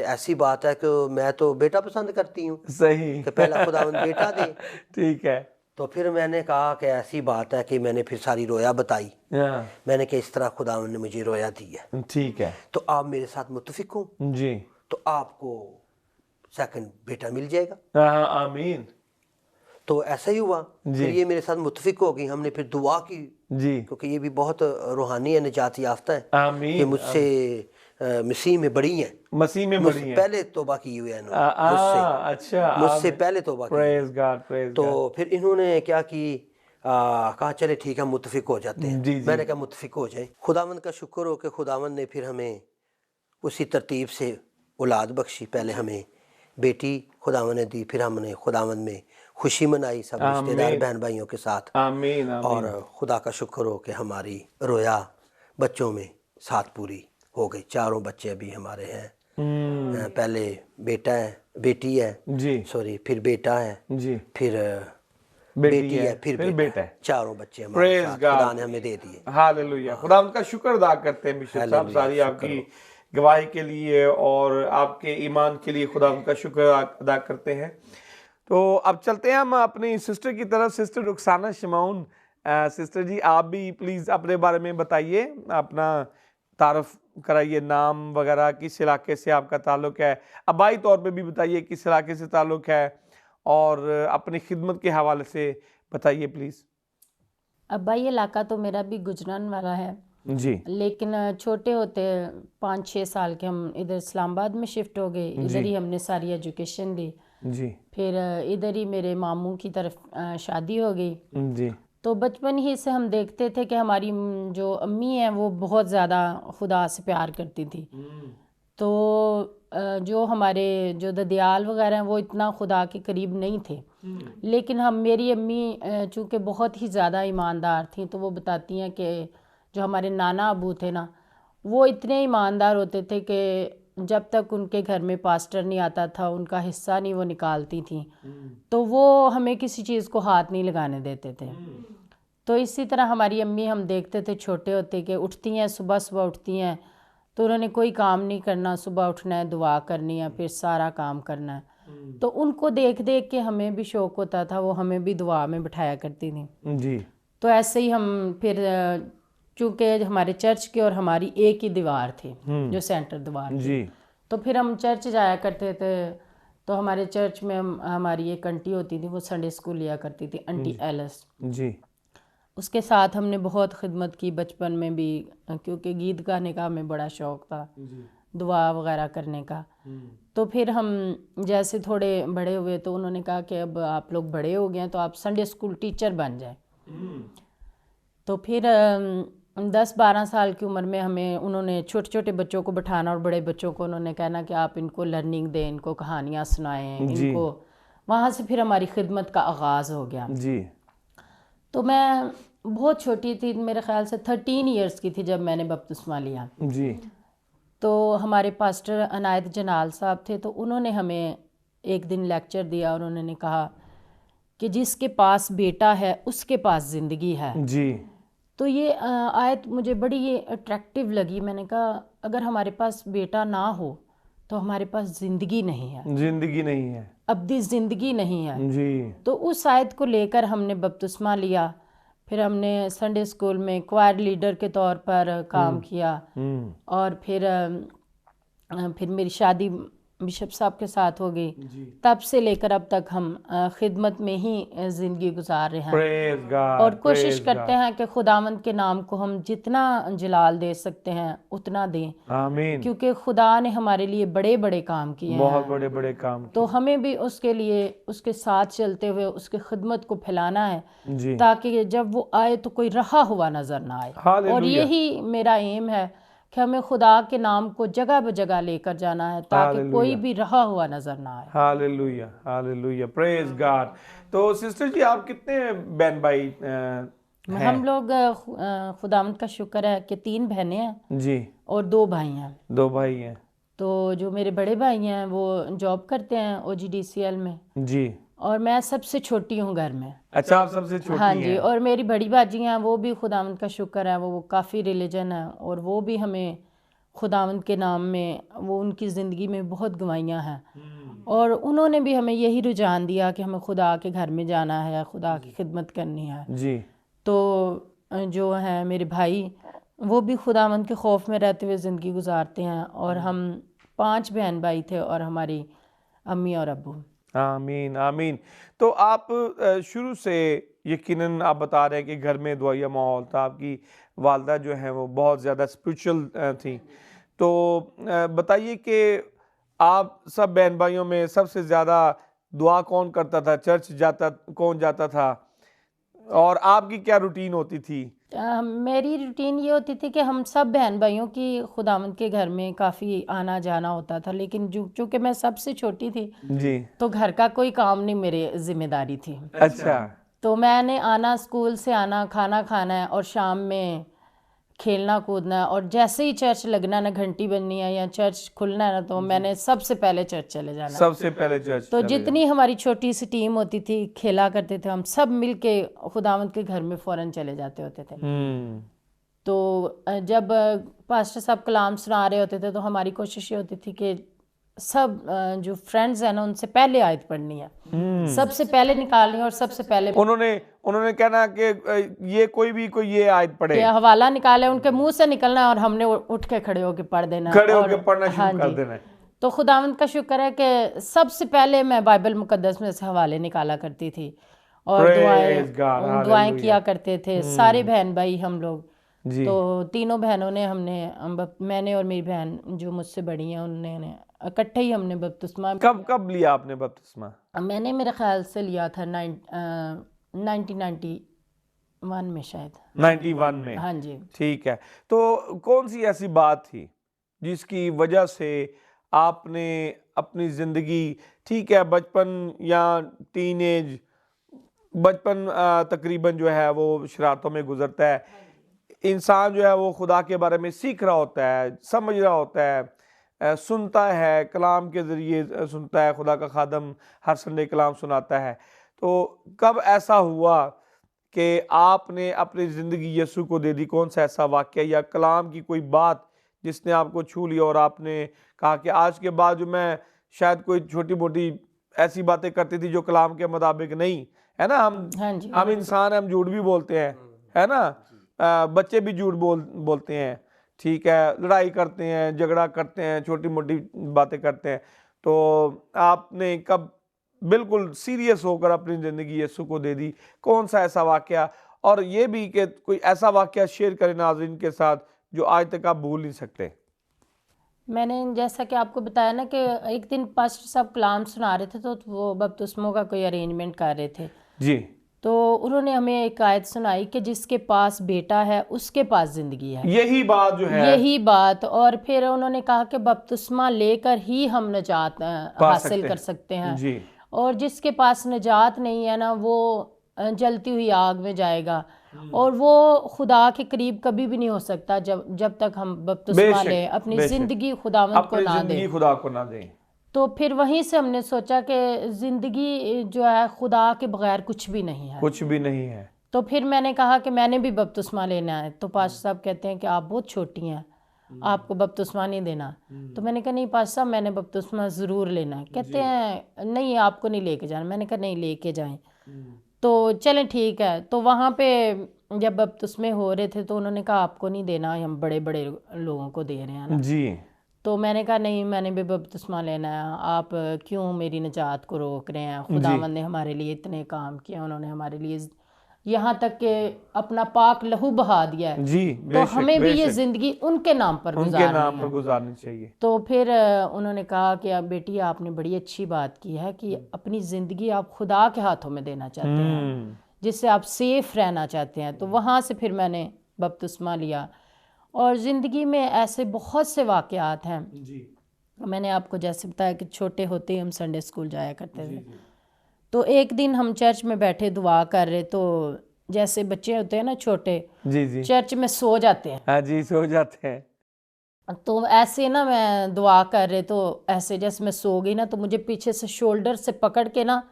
ऐसी बात है कि मैं तो बेटा पसंद करती हूँ। सही, कि पहला खुदावन बेटा दे। ठीक है। तो फिर मैंने कहा कि ऐसी बात है कि मैंने फिर सारी रोया बताई। हाँ, मैंने कहा इस तरह खुदावन ने मुझे रोया दी है, ठीक है तो आप मेरे साथ मुत्तफिक हो जी। तो आपको सेकंड बेटा मिल जाएगा। हाँ, आमीन तो ऐसा ही हुआ। जी। फिर ये मेरे साथ मुत्तफिक हो गई, हमने फिर दुआ की, जी, क्योंकि ये भी बहुत रूहानी है, निजात याफ्ता है। आमीन। ये मुझसे मसीह में बड़ी हैं, मसीह में मुझसे बड़ी है। पहले तौबा की हुई है इन्होंने, अच्छा, मुझसे पहले तौबा की। प्रेज गॉड, प्रेज तो फिर इन्होंने क्या की, कहा चले ठीक है मुत्तफिक हो जाते हैं। जी, जी। मैंने कहा मुत्तफिक हो जाए। खुदावंद का शुक्र हो कि खुदावंद ने फिर हमें उसी तरतीब से औलाद बख्शी। पहले हमें बेटी खुदावंद ने दी, फिर हमने खुदावंद में खुशी मनाई सब रिश्तेदार बहन भाइयों के साथ। आमीन, आमीन। और खुदा का शुक्र हो कि हमारी रोया बच्चों में 7 पूरी हो गई। 4 बच्चे अभी हमारे हैं। पहले बेटा है, बेटी है जी, सॉरी, फिर बेटा है, जी, फिर बेटी बेटी है, फिर बेटा है। 4 बच्चे हमारे Praise साथ God. खुदा ने हमें दे दिए। हालेलुया। खुदा उनका शुक्र अदा करते हैं बिशप साहब हालेलुया, सारी शुक्र आपकी हो। गवाही के लिए और आपके ईमान के लिए खुदा उनका शुक्र अदा करते हैं। तो अब चलते हैं हम अपनी सिस्टर की तरफ, सिस्टर रुखसाना शमाउन। सिस्टर जी आप भी प्लीज़ अपने बारे में बताइए, अपना तारफ़ कराइए, नाम वगैरह, किस इलाके से आपका ताल्लुक़ है, आबाई तौर पे भी बताइए किस इलाके से ताल्लुक़ है, और अपनी खिदमत के हवाले से बताइए प्लीज़। अब्बाई इलाका तो मेरा भी गुजरान वाला है, जी, लेकिन छोटे होते 5-6 साल के हम इधर इस्लामाबाद में शिफ्ट हो गए। इधर ही हमने सारी एजुकेशन ली। जी, फिर इधर ही मेरे मामू की तरफ शादी हो गई। जी, तो बचपन ही से हम देखते थे कि हमारी जो अम्मी हैं वो बहुत ज़्यादा खुदा से प्यार करती थी। तो जो हमारे जो ददियाल वगैरह हैं वो इतना खुदा के करीब नहीं थे, लेकिन हम मेरी अम्मी चूँकि बहुत ही ज़्यादा ईमानदार थी, तो वो बताती हैं कि जो हमारे नाना अबू थे ना, वो इतने ईमानदार होते थे कि जब तक उनके घर में पास्टर नहीं आता था, उनका हिस्सा नहीं वो निकालती थी, तो वो हमें किसी चीज़ को हाथ नहीं लगाने देते थे। तो इसी तरह हमारी अम्मी हम देखते थे छोटे होते कि उठती हैं, सुबह सुबह उठती हैं, तो उन्होंने कोई काम नहीं करना, सुबह उठना है, दुआ करनी है, फिर सारा काम करना है। तो उनको देख देख के हमें भी शौक़ होता था, वो हमें भी दुआ में बिठाया करती थी। जी, तो ऐसे ही हम फिर चूँकि हमारे चर्च की और हमारी एक ही दीवार थी, जो सेंटर दीवार थी, जी, तो फिर हम चर्च जाया करते थे। तो हमारे चर्च में हमारी एक आंटी होती थी, वो संडे स्कूल लिया करती थी, आंटी एलिस। जी, उसके साथ हमने बहुत खिदमत की बचपन में भी, क्योंकि गीत गाने का हमें बड़ा शौक़ था, दुआ वगैरह करने का। तो फिर हम जैसे थोड़े बड़े हुए तो उन्होंने कहा कि अब आप लोग बड़े हो गए हैं तो आप संडे स्कूल टीचर बन जाए। तो फिर 10-12 साल की उम्र में हमें उन्होंने छोटे छोटे बच्चों को बैठाना और बड़े बच्चों को उन्होंने कहना कि आप इनको लर्निंग दें, इनको कहानियाँ सुनाएं, इनको। वहाँ से फिर हमारी खिदमत का आगाज़ हो गया। जी, तो मैं बहुत छोटी थी, मेरे ख़्याल से 13 इयर्स की थी जब मैंने बपतिस्मा लिया। जी, तो हमारे पास्टर अनायत जनाल साहब थे, तो उन्होंने हमें एक दिन लेक्चर दिया और उन्होंने कहा कि जिसके पास बेटा है उसके पास ज़िंदगी है। जी, तो ये आयत मुझे बड़ी ये अट्रैक्टिव लगी। मैंने कहा अगर हमारे पास बेटा ना हो तो हमारे पास ज़िंदगी नहीं है, जिंदगी नहीं है, अब्दी ज़िंदगी नहीं है। जी, तो उस आयत को लेकर हमने बपतिस्मा लिया। फिर हमने संडे स्कूल में क्वायर लीडर के तौर पर काम किया, और फिर मेरी शादी बिशप साहब के साथ हो गई। तब से लेकर अब तक हम खिदमत में ही ज़िंदगी गुजार रहे हैं, प्रेज गॉड, और कोशिश करते हैं कि खुदावंद के नाम को हम जितना जलाल दे सकते हैं उतना दें, आमीन। क्योंकि खुदा ने हमारे लिए बड़े बड़े काम किए बहुत हैं। बड़े बड़े काम तो हमें भी उसके लिए उसके साथ चलते हुए उसकी खिदमत को फैलाना है, जी, ताकि जब वो आए तो कोई रहा हुआ नज़र ना आए। और हालेलुया, यही मेरा एम है कि हमें खुदा के नाम को जगह ब जगह लेकर जाना है, ताकि कोई हालेलुया, भी रहा हुआ नज़र ना आए। Hallelujah, hallelujah, praise God. तो सिस्टर जी आप कितने बहन भाई हैं? हम लोग खुदावंद का शुक्र है कि 3 बहनें हैं जी, और 2 भाई हैं। 2 भाई हैं, तो जो मेरे बड़े भाई हैं वो जॉब करते हैं OGDCL में, जी, और मैं सबसे छोटी हूँ घर में। अच्छा आप सबसे छोटी हाँ जी, हैं, और मेरी बड़ी बाजी हैं, वो भी खुदावंद का शुक्र है, वो काफ़ी रिलीजन है, और वो भी हमें खुदावंद के नाम में वो उनकी ज़िंदगी में बहुत गवाहियाँ हैं। और उन्होंने भी हमें यही रुझान दिया कि हमें खुदा के घर में जाना है, खुदा की खिदमत करनी है। जी। तो जो हैं मेरे भाई, वो भी खुदावंद के खौफ में रहते हुए ज़िंदगी गुजारते हैं, और हम 5 बहन भाई थे और हमारी अम्मी और अब्बू। आमीन आमीन। तो आप शुरू से यकीनन आप बता रहे हैं कि घर में दुआया माहौल था, आपकी वालदा जो है वो बहुत ज़्यादा स्पिरिचुअल थी। तो बताइए कि आप सब बहन भाइयों में सबसे ज़्यादा दुआ कौन करता था, चर्च कौन जाता था, और आपकी क्या रूटीन होती थी? मेरी रूटीन ये होती थी कि हम सब बहन भाइयों की खुदावंद के घर में काफ़ी आना जाना होता था, लेकिन चूँकि मैं सबसे छोटी थी जी। तो घर का कोई काम नहीं मेरी जिम्मेदारी थी। अच्छा। तो मैंने आना, स्कूल से आना, खाना खाना है और शाम में खेलना कूदना है, और जैसे ही चर्च लगना ना, घंटी बजनी है या चर्च खुलना है ना, तो मैंने सबसे पहले चर्च चले जाना। सबसे पहले चर्च तो चले जितनी हमारी छोटी सी टीम होती थी, खेला करते थे हम सब मिल के खुदावंद के घर में फ़ौरन चले जाते होते थे। तो जब पास्टर साहब कलाम सुना रहे होते थे तो हमारी कोशिश ये होती थी कि सब जो फ्रेंड्स हैं ना, उनसे पहले आयत पढ़नी है, सबसे पहले निकालनी है, और सबसे पहले उन्होंने कहना कि ये कोई ये आयत पढ़े, कि हवाला निकाले, उनके मुंह से निकलना है और हमने उठ के खड़े होके पढ़ देना है, खड़े होके और पढ़ना हाँ शुरू कर जी। देना है। तो खुदावंद का शुक्र है कि सबसे पहले मैं बाइबल मुकद्दस में से हवाले निकाला करती थी और Praise God, दुआएं hallelujah. किया करते थे, सारे बहन भाई हम लोग। जी। तो तीनों बहनों ने मैंने और मेरी बहन जो मुझसे बड़ी हैं, उन्होंने इकट्ठे ही हमने बपतिस्मा। कब लिया आपने बपतिस्मा? मैंने मेरे ख्याल से लिया था 1991 में शायद। 91 में? हाँ जी। ठीक है। तो कौन सी ऐसी बात थी जिसकी वजह से आपने अपनी ज़िंदगी, ठीक है बचपन या टीनेज, बचपन तकरीबन जो है वो शरारतों में गुजरता है, इंसान जो है वो खुदा के बारे में सीख रहा होता है, समझ रहा होता है, सुनता है, कलाम के ज़रिए सुनता है, खुदा का खादम हर संडे कलाम सुनाता है। तो कब ऐसा हुआ कि आपने अपनी ज़िंदगी यीशु को दे दी? कौन सा ऐसा वाक़या या कलाम की कोई बात जिसने आपको छू लिया और आपने कहा कि आज के बाद जो मैं शायद कोई छोटी मोटी ऐसी बातें करती थी जो कलाम के मुताबिक नहीं है ना, हम इंसान हैं, हम झूठ भी बोलते हैं, है ना, बच्चे भी झूठ बोलते हैं, ठीक है, लड़ाई करते हैं, झगड़ा करते हैं, छोटी मोटी बातें करते हैं। तो आपने कब बिल्कुल सीरियस होकर अपनी ज़िंदगी यीशु को दे दी? कौन सा ऐसा वाक़या, और ये भी कि कोई ऐसा वाक़या शेयर करें नाज़रीन के साथ जो आज तक आप भूल नहीं सकते? मैंने जैसा कि आपको बताया ना कि एक दिन पास्टर साहब कलाम सुना रहे थे, तो वो बपतिस्मों का कोई अरेंजमेंट कर रहे थे जी। तो उन्होंने हमें एक आयत सुनाई कि जिसके पास बेटा है उसके पास ज़िंदगी है। यही बात जो है, यही बात। और फिर उन्होंने कहा कि बपतिस्मा लेकर ही हम निजात हासिल कर सकते हैं जी। और जिसके पास निजात नहीं है ना, वो जलती हुई आग में जाएगा और वो खुदा के करीब कभी भी नहीं हो सकता जब तक हम बपतिस्मा लें, अपनी ज़िंदगी खुदावंद को ना दें, खुदा को ना दें। तो फिर वहीं से हमने सोचा कि ज़िंदगी जो है खुदा के बगैर कुछ भी नहीं है, कुछ भी नहीं है। तो फिर मैंने कहा कि मैंने भी बपतिस्मा लेना है। तो पास्टर साहब कहते हैं कि आप बहुत छोटी हैं, आपको बपतिस्मा नहीं देना। तो मैंने कहा नहीं पास्टर साहब, मैंने बपतिस्मा ज़रूर लेना है। कहते हैं नहीं आपको नहीं लेके जाना। मैंने कहा नहीं लेके जाएं। तो चलें ठीक है। तो वहाँ पे जब बपतिस्मे हो रहे थे तो उन्होंने कहा आपको नहीं देना, हम बड़े बड़े लोगों को दे रहे हैं ना जी। तो मैंने कहा नहीं, मैंने भी बपतिस्मा लेना है, आप क्यों मेरी निजात को रोक रहे हैं? खुदावंद ने हमारे लिए इतने काम किए, उन्होंने हमारे लिए यहाँ तक के अपना पाक लहू बहा दिया है जी, तो हमें भी ये ज़िंदगी उनके नाम पर गुजारनी चाहिए। तो फिर उन्होंने कहा कि अब बेटी आपने बड़ी अच्छी बात की है कि अपनी ज़िंदगी आप खुदा के हाथों में देना चाहते हैं, जिससे आप सेफ रहना चाहते हैं। तो वहाँ से फिर मैंने बपतिस्मा लिया और ज़िंदगी में ऐसे बहुत से वाक़यात हैं जी। मैंने आपको जैसे बताया कि छोटे होते ही हम संडे स्कूल जाया करते थे। तो एक दिन हम चर्च में बैठे दुआ कर रहे, तो जैसे बच्चे होते हैं ना छोटे, जी। चर्च में सो जाते हैं। हाँ जी, सो जाते हैं। तो ऐसे ना मैं दुआ कर रहे, तो ऐसे जैसे मैं सो गई ना, तो मुझे पीछे से शोल्डर से पकड़ के ना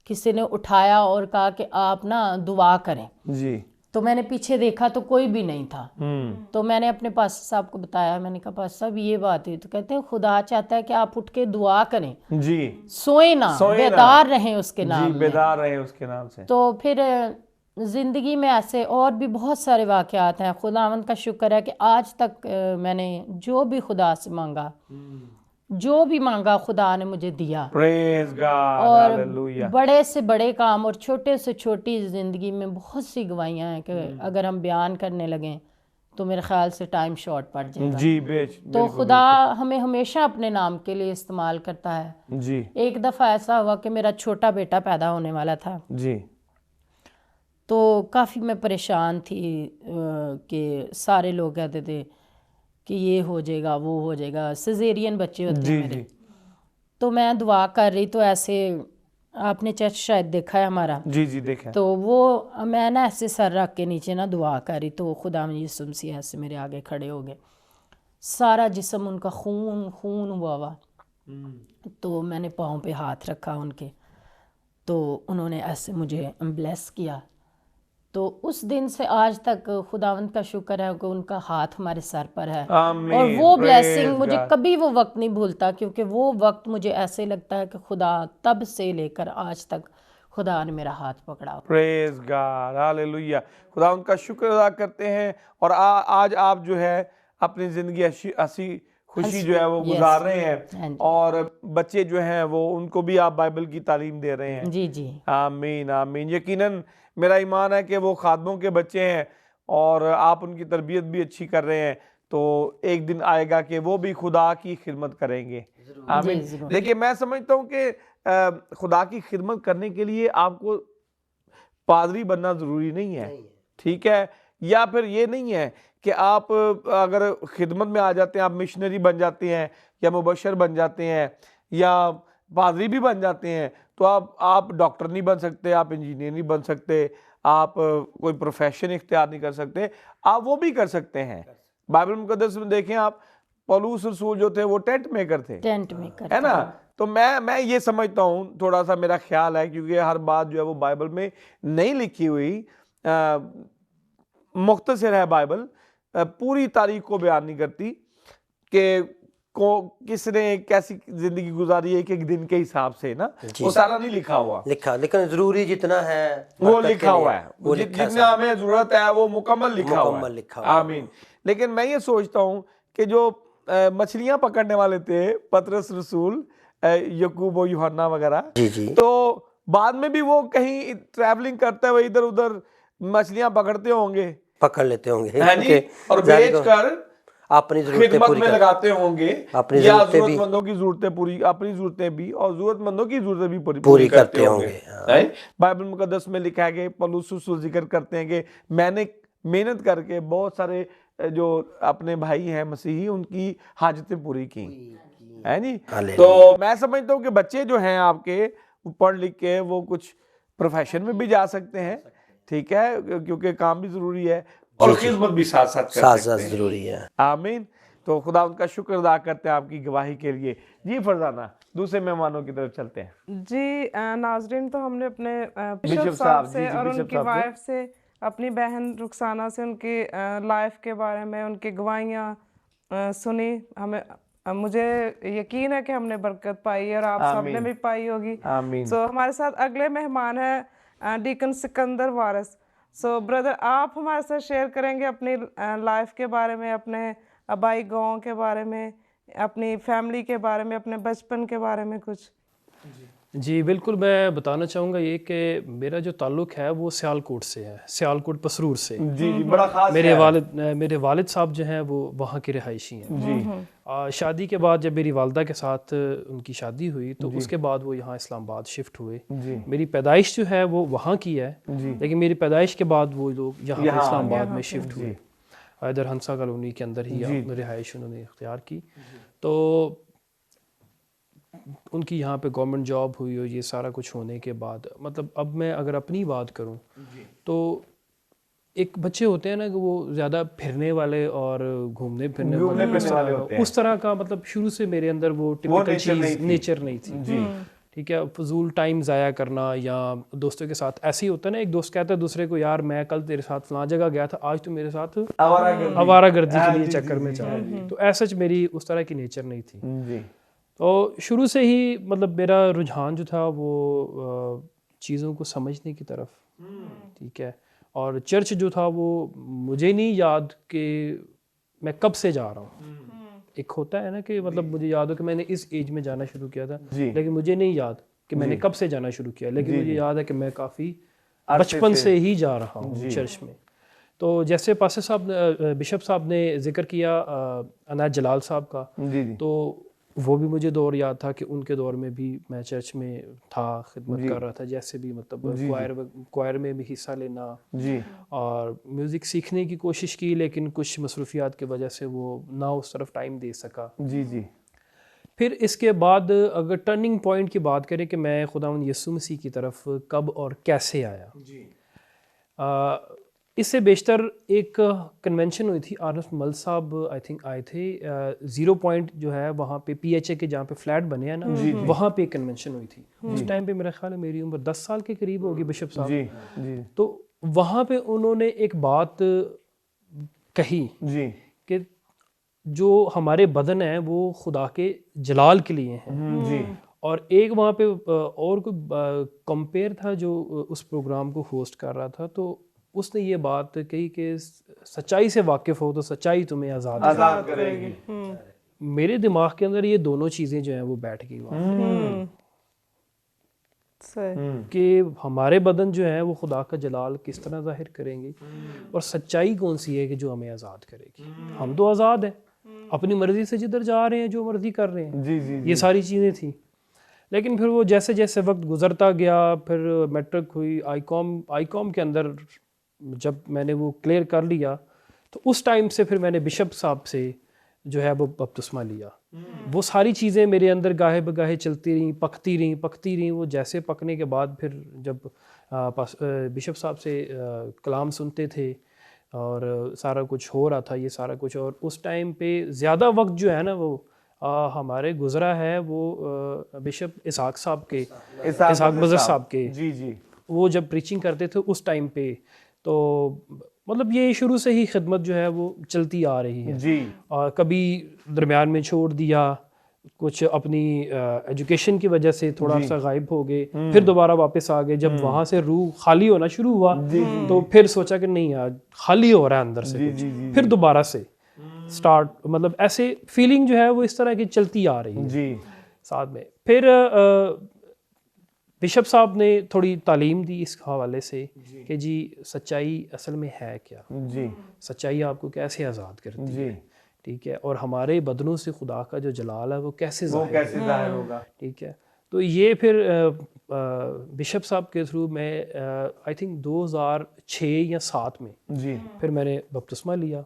किसी ने उठाया और कहा कि आप ना दुआ करें जी। तो मैंने पीछे देखा तो कोई भी नहीं था। तो मैंने अपने पास्टर साहब को बताया, मैंने कहा पास्टर साहब ये बात है। तो कहते हैं खुदा चाहता है कि आप उठ के दुआ करें, जी, सोए ना, बेदार रहें उसके जी, नाम में। बेदार रहे उसके नाम से। तो फिर ज़िंदगी में ऐसे और भी बहुत सारे वाक़यात हैं। खुदावंद का शुक्र है कि आज तक मैंने जो भी खुदा से मांगा, जो भी मांगा खुदा ने मुझे दिया। प्रेज गॉड, और हालेलुया। बड़े से बड़े काम और छोटे से छोटी ज़िंदगी में बहुत सी गवाहियाँ हैं कि अगर हम बयान करने लगें तो मेरे ख्याल से टाइम शॉर्ट पड़ जाएगा। जी, तो खुदा हमें हमेशा अपने नाम के लिए इस्तेमाल करता है। जी, एक दफ़ा ऐसा हुआ कि मेरा छोटा बेटा पैदा होने वाला था, जी, तो काफ़ी मैं परेशान थी कि सारे लोग कहते थे कि ये हो जाएगा, वो हो जाएगा, सिजेरियन बच्चे होते जी, हैं मेरे। जी, तो मैं दुआ कर रही, तो ऐसे आपने चर्च शायद देखा है हमारा, जी, जी, देखें। तो वो मैं ना ऐसे सर रख के नीचे ना दुआ कर रही, तो खुदा यीशु मसीह ऐसे मेरे आगे खड़े हो गए, सारा जिस्म उनका खून खून हुआ हुआ। तो मैंने पाँव पे हाथ रखा उनके, तो उन्होंने ऐसे मुझे ब्लेस किया। तो उस दिन से आज तक खुदावंद का शुक्र है कि उनका हाथ हमारे सर पर है। आमीन, और वो praise ब्लेसिंग मुझे God। कभी वो वक्त नहीं भूलता, क्योंकि वो वक्त मुझे ऐसे लगता है कि खुदा तब से लेकर आज तक खुदा ने मेरा हाथ पकड़ा। Praise God, hallelujah. खुदा उनका शुक्र अदा करते हैं। और आज आप जो है अपनी जिंदगी हंसी खुशी जो है वो गुजार रहे हैं, और बच्चे जो हैं वो उनको भी आप बाइबल की तालीम दे रहे हैं। जी जी, आमीन, आमीन। यकीनन मेरा ईमान है कि वो खादमों के बच्चे हैं और आप उनकी तरबियत भी अच्छी कर रहे हैं, तो एक दिन आएगा कि वो भी खुदा की खिदमत करेंगे। आमीन। देखिए, मैं समझता हूँ कि खुदा की खिदमत करने के लिए आपको पादरी बनना ज़रूरी नहीं है, ठीक है, या फिर ये नहीं है कि आप अगर खिदमत में आ जाते हैं, आप मिशनरी बन जाते हैं या मुबशर बन जाते हैं या पादरी भी बन जाते हैं, तो आप डॉक्टर नहीं बन सकते, आप इंजीनियर नहीं बन सकते, आप कोई प्रोफेशन इख्तियार नहीं कर सकते, आप वो भी कर सकते हैं। बाइबल मुकद्दस में देखें आप, पौलुस रसूल जो थे वो टेंट मेकर थे, टेंट मेकर, है ना। तो मैं ये समझता हूँ, थोड़ा सा मेरा ख्याल है, क्योंकि हर बात जो है वो बाइबल में नहीं लिखी हुई, मुख्तसर है बाइबल, पूरी तारीख को बयान नहीं करती कि किसने कैसी जिंदगी गुजारी है, एक दिन के हिसाब से ना, वो सारा नहीं लिखा हुआ, लेकिन जरूरी जितना है वो लिखा हुआ है, जितना हमें जरूरत है वो मुकम्मल लिखा हुआ है। आमीन। लेकिन मैं ये सोचता हूँ कि जो मछलियां पकड़ने वाले थे, पतरस रसूल, यकूब और यूहन्ना वगैरह, तो बाद में भी वो कहीं ट्रैवलिंग करते हुए इधर उधर मछलियां पकड़ते होंगे, पकड़ लेते होंगे, और बेचकर अपनी जरूरतें पूरी में लगाते होंगे, अपनी या जरूरतमंदों की जरूरतें पूरी, अपनी जरूरतें भी और जरूरतमंदों की जरूरतें भी पूरी करते होंगे। बाइबल मुकद्दस में लिखा है कि पौलुस रसूल जिक्र करते हैं कि मैंने मेहनत करके बहुत सारे जो अपने भाई हैं मसीही, उनकी हाजतें पूरी की, है नी। तो मैं समझता हूँ कि बच्चे जो हैं आपके, पढ़ लिख के वो कुछ प्रोफेशन में भी जा सकते हैं, ठीक है, क्योंकि काम भी जरूरी है और खिदमत भी साथ साथ कर सकते हैं, जरूरी है। आमीन। तो खुदा उनका शुक्र अदा करते हैं आपकी गवाही के लिए। जी फरजाना, दूसरे मेहमानों की तरफ चलते हैं। जी नाजरीन, तो हमने अपने बिशप साहब से और उनकी वाइफ से, अपनी बहन रुखसाना से उनकी लाइफ के बारे में, उनकी गवाहियाँ सुनी। मुझे यकीन है कि हमने बरकत पाई और आप सबने भी पाई होगी। आमीन। सो हमारे साथ अगले मेहमान हैं deacon Sikandar Waris. So brother, आप हमारे साथ शेयर करेंगे अपनी लाइफ के बारे में, अपने आबाई गांव के बारे में, अपनी फैमिली के बारे में, अपने बचपन के बारे में कुछ। जी बिल्कुल, मैं बताना चाहूँगा ये कि मेरा जो ताल्लुक़ है वो सियालकोट से है, सियालकोट पसरूर से। जी जी, बड़ा खास मेरे वालिद साहब जो हैं वो वहाँ के रिहायशी हैं। जी। शादी के बाद जब मेरी वालदा के साथ उनकी शादी हुई तो उसके बाद वो यहाँ इस्लामाबाद शिफ्ट हुए। मेरी पैदाइश जो है वो वहाँ की है, लेकिन मेरी पैदाइश के बाद वो लोग यहाँ इस्लामाबाद में शिफ्ट हुए, इधर हंसा कॉलोनी के अंदर ही रिहाइश उन्होंने इख्तियार की। तो उनकी यहाँ पे गवर्नमेंट जॉब हुई और ये सारा कुछ होने के बाद, मतलब अब मैं अगर अपनी बात करूँ तो एक बच्चे होते हैं ना कि वो ज़्यादा फिरने वाले और घूमने फिरने वाले, उस तरह का मतलब शुरू से मेरे अंदर वो टिपिकल चीज़ नेचर नहीं थी। ठीक है, फजूल टाइम ज़ाया करना या दोस्तों के साथ ऐसे ही होता है ना, एक दोस्त कहता है दूसरे को यार मैं कल तेरे साथ फलां जगह गया था, आज तो मेरे साथ आवारागर्दी के लिए चक्कर में चला। तो ऐसा मेरी उस तरह की नेचर नहीं थी जी। तो शुरू से ही मतलब मेरा रुझान जो था वो चीज़ों को समझने की तरफ, ठीक है। और चर्च जो था वो मुझे नहीं याद कि मैं कब से जा रहा हूँ। एक होता है ना कि मतलब मुझे याद हो कि मैंने इस एज में जाना शुरू किया था, लेकिन मुझे नहीं याद कि मैंने कब से जाना शुरू किया, लेकिन मुझे याद है कि मैं काफ़ी बचपन से ही जा रहा हूँ चर्च में। तो जैसे पास्टर साहब बिशप साहब ने जिक्र किया अनायत जलाल साहब का, तो वो भी मुझे दौर याद था कि उनके दौर में भी मैं चर्च में था, खिदमत कर रहा था, जैसे भी मतलब क्वायर में भी हिस्सा लेना जी। और म्यूज़िक सीखने की कोशिश की, लेकिन कुछ मसरूफियात की वजह से वो ना उस तरफ टाइम दे सका। जी जी। फिर इसके बाद अगर टर्निंग पॉइंट की बात करें कि मैं खुदावंद यीशु मसीह की तरफ कब और कैसे आया, इससे बेशतर एक कन्वेंशन हुई थी, आरएफ मल साहब आई थिंक आए थे, 0 पॉइंट जो है वहाँ पे PHA के जहाँ पे फ्लैट बने हैं ना, वहाँ पे एक कन्वेंशन हुई थी। उस टाइम पे मेरा ख्याल है मेरी उम्र 10 साल के करीब होगी बिशप साहब। जी जी। तो वहाँ पे उन्होंने एक बात कही जी कि जो हमारे बदन है वो खुदा के जलाल के लिए हैं। जी। और एक वहाँ पे और कोई कंपेयर था जो उस प्रोग्राम को होस्ट कर रहा था, तो उसने ये बात कही कि सच्चाई से वाकिफ हो तो सच्चाई तुम्हें आज़ाद करेगी। मेरे दिमाग के अंदर ये दोनों चीज़ें जो हैं वो बैठ गई वहाँ कि हमारे बदन जो है वो खुदा का जलाल किस तरह जाहिर करेंगे और सच्चाई कौन सी है कि जो हमें आज़ाद करेगी। हम तो आज़ाद हैं, अपनी मर्ज़ी से जिधर जा रहे हैं, जो मर्ज़ी कर रहे हैं। जी जी। ये सारी चीज़ें थी। लेकिन फिर वो जैसे जैसे वक्त गुजरता गया, फिर मैट्रिक हुई, आईकॉम के अंदर जब मैंने वो क्लियर कर लिया, तो उस टाइम से फिर मैंने बिशप साहब से जो है वो बपतिस्मा लिया। वो सारी चीज़ें मेरे अंदर गाहे बगाहे चलती रहीं, पकती रहीं। वो जैसे पकने के बाद फिर जब बिशप साहब से कलाम सुनते थे और सारा कुछ हो रहा था ये सारा कुछ, और उस टाइम पे ज़्यादा वक्त जो है ना वो हमारे गुजरा है वो बिशप इसहाक साहब के, इसहाक मज़र साहब के। जी जी। वो जब प्रीचिंग करते थे उस टाइम पे, तो मतलब ये शुरू से ही खिदमत जो है वो चलती आ रही है जी। और कभी दरमियान में छोड़ दिया, कुछ अपनी एजुकेशन की वजह से थोड़ा सा गायब हो गए, फिर दोबारा वापस आ गए। जब वहाँ से रूह खाली होना शुरू हुआ तो फिर सोचा कि नहीं यार खाली हो रहा है अंदर से कुछ, फिर दोबारा से स्टार्ट, मतलब ऐसे फीलिंग जो है वो इस तरह की चलती आ रही है जी। साथ में। फिर बिशप साहब ने थोड़ी तालीम दी इस हवाले से कि जी सच्चाई असल में है क्या, जी। सच्चाई आपको कैसे आज़ाद करती जी। है, ठीक है, और हमारे बदनों से खुदा का जो जलाल है वो कैसे जाहिर होगा, ठीक है। तो ये फिर बिशप साहब के थ्रू मैं आई थिंक 2006 या 7 में जी। फिर मैंने बपतिस्मा लिया।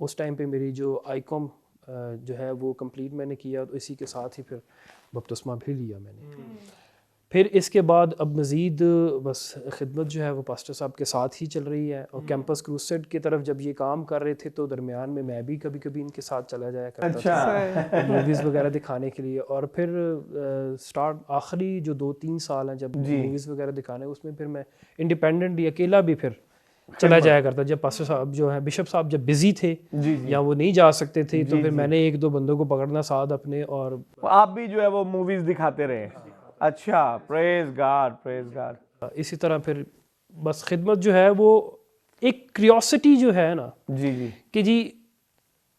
उस टाइम पे मेरी जो आईकॉम जो है वो कंप्लीट मैंने किया, तो इसी के साथ ही फिर बपतिस्मा भी लिया मैंने। फिर इसके बाद अब मज़ीद बस खिदमत जो है वो पास्टर साहब के साथ ही चल रही है, और कैंपस क्रूसेड की तरफ जब ये काम कर रहे थे तो दरमियान में मैं भी कभी कभी इनके साथ चला जाया करता था मूवीज़ वगैरह दिखाने के लिए। और फिर स्टार्ट आखिरी जो 2-3 साल हैं जब मूवीज़ वगैरह दिखाने, उसमें फिर मैं इंडिपेंडेंटली अकेला भी फिर चला जाया करता। जब पास्टर साहब जो है बिशप साहब जब बिजी थे या वो नहीं जा सकते थे तो फिर मैंने 1-2 बंदों को पकड़ना साथ अपने, और आप भी जो है वो मूवीज दिखाते रहे। अच्छा, प्रेज गॉड। इसी तरह फिर बस खिदमत जो है वो एक क्यूरियोसिटी जो है ना जी जी कि जी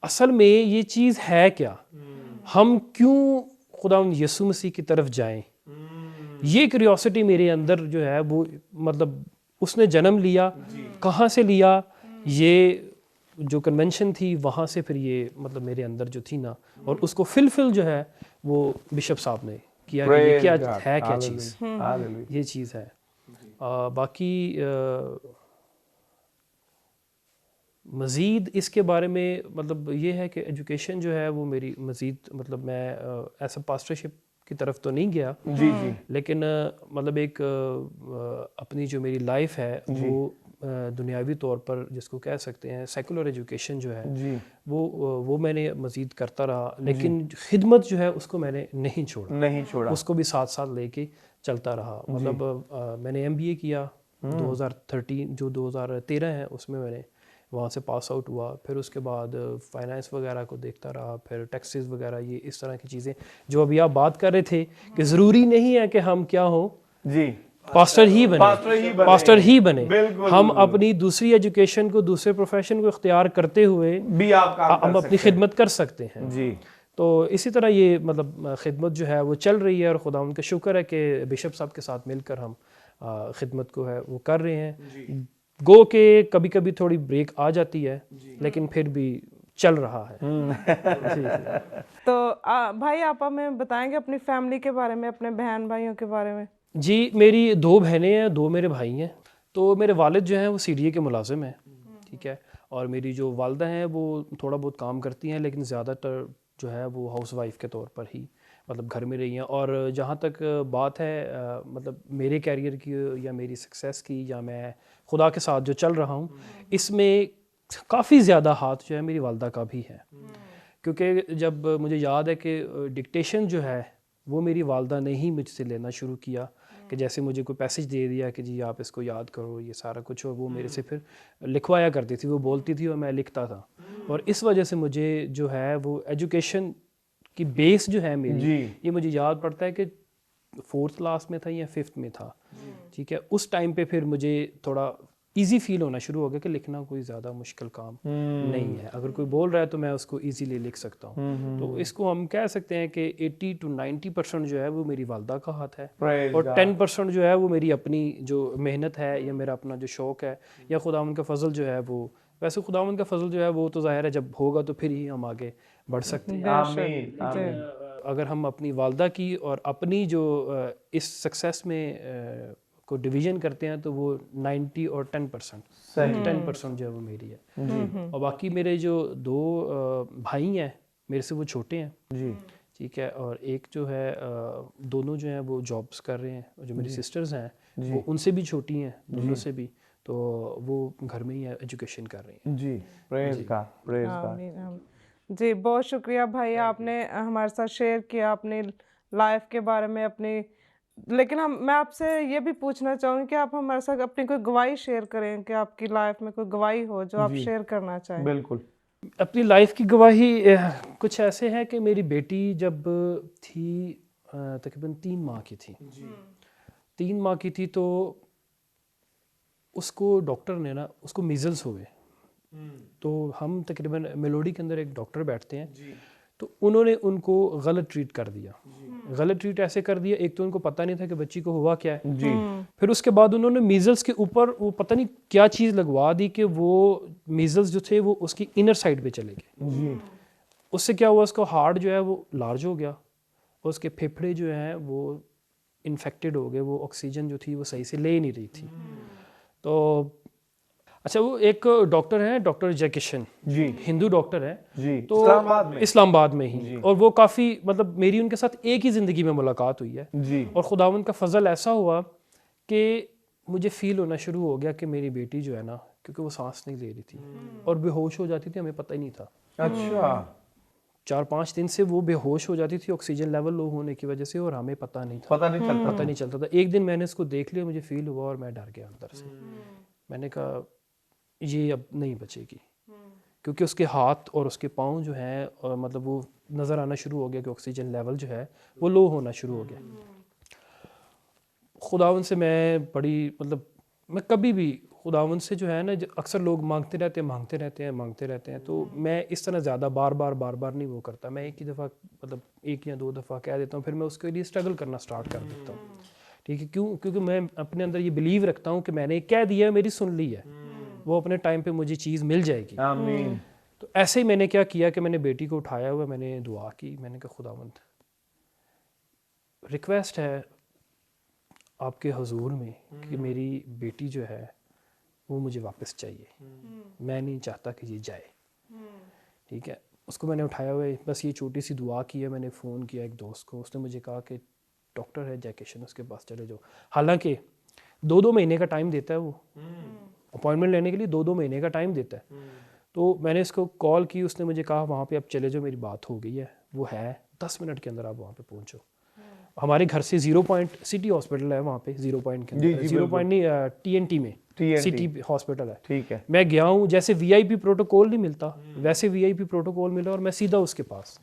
असल में ये चीज़ है क्या, हम क्यों खुदावंद यीशु मसीह की तरफ जाएं, ये क्यूरियोसिटी मेरे अंदर जो है वो मतलब उसने जन्म लिया। कहाँ से लिया, ये जो कन्वेंशन थी वहाँ से फिर ये मतलब मेरे अंदर जो थी ना, और उसको फिल जो है वो बिशप साहब ने किया कि ये क्या है, क्या चीज़, ये चीज़ है। बाकी मज़ीद इसके बारे में मतलब ये है कि एजुकेशन जो है वो मेरी मज़ीद मतलब मैं ऐसा पास्टरशिप की तरफ तो नहीं गया जी जी, लेकिन मतलब एक अपनी जो मेरी लाइफ है वो दुनियावी तौर पर जिसको कह सकते हैं सेकुलर एजुकेशन जो है जी वो मैंने मज़ीद करता रहा, लेकिन खिदमत जो है उसको मैंने नहीं छोड़ा, उसको भी साथ साथ लेके चलता रहा। मतलब मैंने MBA किया 2013 जो 2013 है उसमें मैंने वहाँ से पास आउट हुआ। फिर उसके बाद फाइनेंस वगैरह को देखता रहा, फिर टैक्सेस वगैरह, ये इस तरह की चीज़ें जो अभी आप बात कर रहे थे कि ज़रूरी नहीं है कि हम क्या हो जी पास्टर ही बने। हम बिल्कुल। अपनी दूसरी एजुकेशन को, दूसरे प्रोफेशन को इख्तियार करते हुए भी आप काम हम कर अपनी सकते खिदमत कर सकते हैं। हैं। जी तो इसी तरह ये मतलब खिदमत जो है वो चल रही है, और खुदा उनका शुक्र है कि बिशप साहब के साथ मिलकर हम खिदमत को है वो कर रहे हैं। गो के कभी कभी थोड़ी ब्रेक आ जाती है, लेकिन फिर भी चल रहा है। तो भाई आप हमें बताएंगे अपनी फैमिली के बारे में, अपने बहन भाइयों के बारे में? जी, मेरी 2 बहनें हैं, 2 मेरे भाई हैं। तो मेरे वालिद जो हैं वो CDA के मुलाजिम हैं, ठीक है, और मेरी जो वालदा हैं वो थोड़ा बहुत काम करती हैं, लेकिन ज़्यादातर जो है वो हाउस वाइफ के तौर पर ही मतलब घर में रही हैं। और जहाँ तक बात है मतलब मेरे कैरियर की या मेरी सक्सेस की, या मैं खुदा के साथ जो चल रहा हूँ, इसमें काफ़ी ज़्यादा हाथ जो है मेरी वालदा का भी है। क्योंकि जब मुझे याद है कि डिक्टेशन जो है वो मेरी वालदा ने ही मुझसे लेना शुरू किया, कि जैसे मुझे कोई पैसेज दे दिया कि जी आप इसको याद करो, ये सारा कुछ, और वो मेरे से फिर लिखवाया करती थी, वो बोलती थी और मैं लिखता था। और इस वजह से मुझे जो है वो एजुकेशन की बेस जो है मेरी, ये मुझे याद पड़ता है कि 4th क्लास में था या 5th में था, ठीक है, उस टाइम पे फिर मुझे थोड़ा इजी फील होना शुरू हो गया कि लिखना कोई ज़्यादा मुश्किल काम नहीं है। अगर कोई बोल रहा है तो मैं उसको इजीली लिख सकता हूँ। तो इसको हम कह सकते हैं कि 80 to 90% जो है वो मेरी वालदा का हाथ है, और 10% जो है वो मेरी अपनी जो मेहनत है या मेरा अपना जो शौक़ है, या खुदावंद का फजल जो है वो, वैसे खुदावंद का फजल जो है वो तो ज़ाहिर है जब होगा तो फिर ही हम आगे बढ़ सकते हैं। अगर हम अपनी वालदा की और अपनी जो इस सक्सेस में को डिवीजन करते हैं तो वो 90 और 10% जो है वो मेरी है। और बाकी मेरे जो 2 भाई हैं मेरे से वो छोटे हैं जी, ठीक है, और एक जो है दोनों जो हैं वो जॉब्स कर रहे हैं, और जो मेरी सिस्टर्स हैं वो उनसे भी छोटी हैं, दोनों से भी, तो वो घर में ही एजुकेशन कर रही हैं जी। Praise God. जी बहुत शुक्रिया भाई, आपने हमारे साथ शेयर किया अपनी लाइफ के बारे में अपनी। लेकिन मैं आपसे ये भी पूछना चाहूँगी कि आप हमारे साथ अपनी कोई गवाही शेयर करें, कि आपकी लाइफ में कोई गवाही हो जो आप शेयर करना चाहें। बिल्कुल। अपनी लाइफ की गवाही कुछ ऐसे है कि मेरी बेटी जब थी तकरीबन 3 माह की थी, 3 माह की थी, तो उसको डॉक्टर ने ना, उसको मीजल्स हुए। तो हम तकरीबन मेलोडी के अंदर एक डॉक्टर बैठते हैं, तो उन्होंने उनको गलत ट्रीट कर दिया। गलत ट्रीट ऐसे कर दिया, एक तो उनको पता नहीं था कि बच्ची को हुआ क्या है जी। फिर उसके बाद उन्होंने मीजल्स के ऊपर वो पता नहीं क्या चीज़ लगवा दी कि वो मीजल्स जो थे वो उसकी इनर साइड पे चले गए जी। उससे क्या हुआ, उसका हार्ट जो है वो लार्ज हो गया, और उसके फेफड़े जो हैं वो इन्फेक्टेड हो गए, वो ऑक्सीजन जो थी वो सही से ले नहीं रही थी। तो अच्छा, वो एक डॉक्टर हैं, डॉक्टर जयकिशन जी, हिंदू डॉक्टर है जी, तो इस्लामाबाद में ही, और वो काफ़ी मतलब मेरी उनके साथ एक ही ज़िंदगी में मुलाकात हुई है जी। और खुदावंद का फजल ऐसा हुआ कि मुझे फील होना शुरू हो गया कि मेरी बेटी जो है ना, क्योंकि वो सांस नहीं ले रही थी और बेहोश हो जाती थी, हमें पता ही नहीं था। अच्छा, 4-5 दिन से वो बेहोश हो जाती थी ऑक्सीजन लेवल लो होने की वजह से, और हमें पता नहीं चलता था। एक दिन मैंने इसको देख लिया, मुझे फील हुआ और मैं डर गया अंदर से। मैंने कहा ये अब नहीं बचेगी, क्योंकि उसके हाथ और उसके पाँव जो हैं मतलब वो नज़र आना शुरू हो गया कि ऑक्सीजन लेवल जो है वो लो होना शुरू हो गया। खुदावन से मैं बड़ी मतलब मैं कभी भी खुदावन से जो है ना, अक्सर लोग मांगते रहते हैं, तो मैं इस तरह ज़्यादा बार बार नहीं वो करता। मैं एक ही दफ़ा मतलब 1 या 2 दफ़ा कह देता हूँ, फिर मैं उसके लिए स्ट्रगल करना स्टार्ट कर देता हूँ, ठीक है। क्योंकि मैं अपने अंदर ये बिलीव रखता हूँ कि मैंने कह दिया, मेरी सुन ली है, वो अपने टाइम पे मुझे चीज़ मिल जाएगी। आमीन। तो ऐसे ही मैंने क्या किया कि मैंने बेटी को उठाया हुआ, मैंने दुआ की, मैंने कहा खुदावंद रिक्वेस्ट है आपके हुजूर में कि मेरी बेटी जो है वो मुझे वापस चाहिए, मैं नहीं चाहता कि ये जाए, ठीक है। उसको मैंने उठाया हुआ है, बस ये छोटी सी दुआ की है। मैंने फ़ोन किया एक दोस्त को, उसने मुझे कहा कि डॉक्टर है जयकिशन, उसके पास चले जाओ। हालांकि 2-2 महीने का टाइम देता है वो, अपॉइंटमेंट लेने के लिए 2-2 महीने का टाइम देता है। तो मैंने इसको कॉल की, उसने मुझे कहा वहाँ पे आप चले जाओ, मेरी बात हो गई है, वो है 10 मिनट के अंदर आप वहाँ पे पहुँचो। हमारे घर से 0 पॉइंट सिटी हॉस्पिटल है वहाँ पे, 0 पॉइंट के अंदर, 0 पॉइंट नहीं TNT में सिटी हॉस्पिटल है। ठीक है। मैं गया हूँ, जैसे VIP प्रोटोकॉल नहीं मिलता वैसे VIP प्रोटोकॉल मिला और मैं सीधा उसके पास।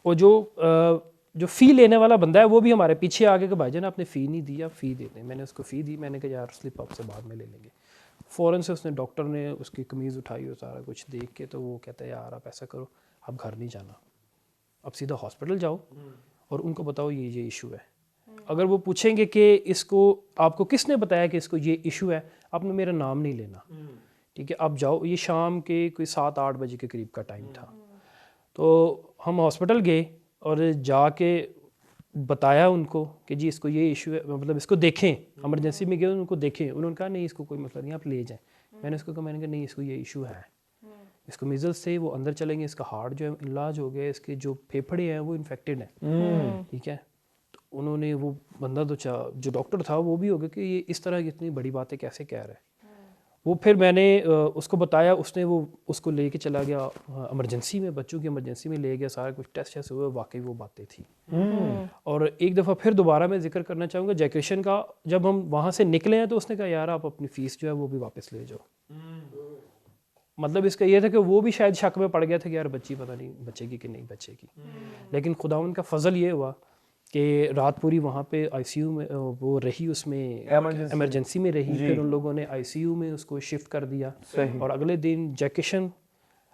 और जो फ़ी लेने वाला बंदा है वो भी हमारे पीछे आगे के भाईजान आपने फ़ी नहीं दी, आप फ़ी देते हैं। मैंने उसको फ़ी दी, मैंने कहा यार स्लिप आपसे बाद में ले लेंगे। फ़ौरन से उसने, डॉक्टर ने उसकी कमीज़ उठाई और सारा कुछ देख के तो वो कहता है यार आप ऐसा करो, आप घर नहीं जाना, आप सीधा हॉस्पिटल जाओ और उनको बताओ ये इशू है। अगर वो पूछेंगे कि इसको आपको किसने बताया कि इसको ये इशू है, आपने मेरा नाम नहीं लेना, ठीक है, आप जाओ। ये शाम के कोई 7-8 बजे के करीब का टाइम था। तो हम हॉस्पिटल गए और जाके बताया उनको कि जी इसको ये इशू है, मतलब इसको देखें, इमरजेंसी में गए उनको देखें। उन्होंने कहा नहीं इसको कोई मसला नहीं, आप ले जाएं। मैंने उसको कहा, मैंने कहा नहीं इसको ये इशू है, इसको मीजल्स से, वो अंदर चलेंगे, इसका हार्ट जो है इलाज हो गया, इसके जो फेफड़े हैं वो इन्फेक्टेड हैं, ठीक है। तो उन्होंने, वो बंदा तो जो डॉक्टर था वो भी हो गया कि ये इस तरह की इतनी बड़ी बातें कैसे कह रहा है। वो फिर मैंने उसको बताया, उसने वो उसको लेके चला गया इमरजेंसी में, बच्चों की इमरजेंसी में ले गया, सारा कुछ टेस्ट हुए, वाकई वो बातें थी। और एक दफ़ा फिर दोबारा मैं जिक्र करना चाहूँगा जयकृष्ण का, जब हम वहाँ से निकले हैं तो उसने कहा यार आप अपनी फ़ीस जो है वो भी वापस ले जाओ। मतलब इसका ये था कि वो भी शायद शक में पड़ गया था कि यार बच्ची पता नहीं बचेगी कि नहीं बचेगी। लेकिन खुदावन का फजल ये हुआ कि रात पूरी वहाँ पे ICU में वो रही, उसमें इमरजेंसी में रही। फिर उन लोगों ने ICU में उसको शिफ्ट कर दिया। और अगले दिन जयकिशन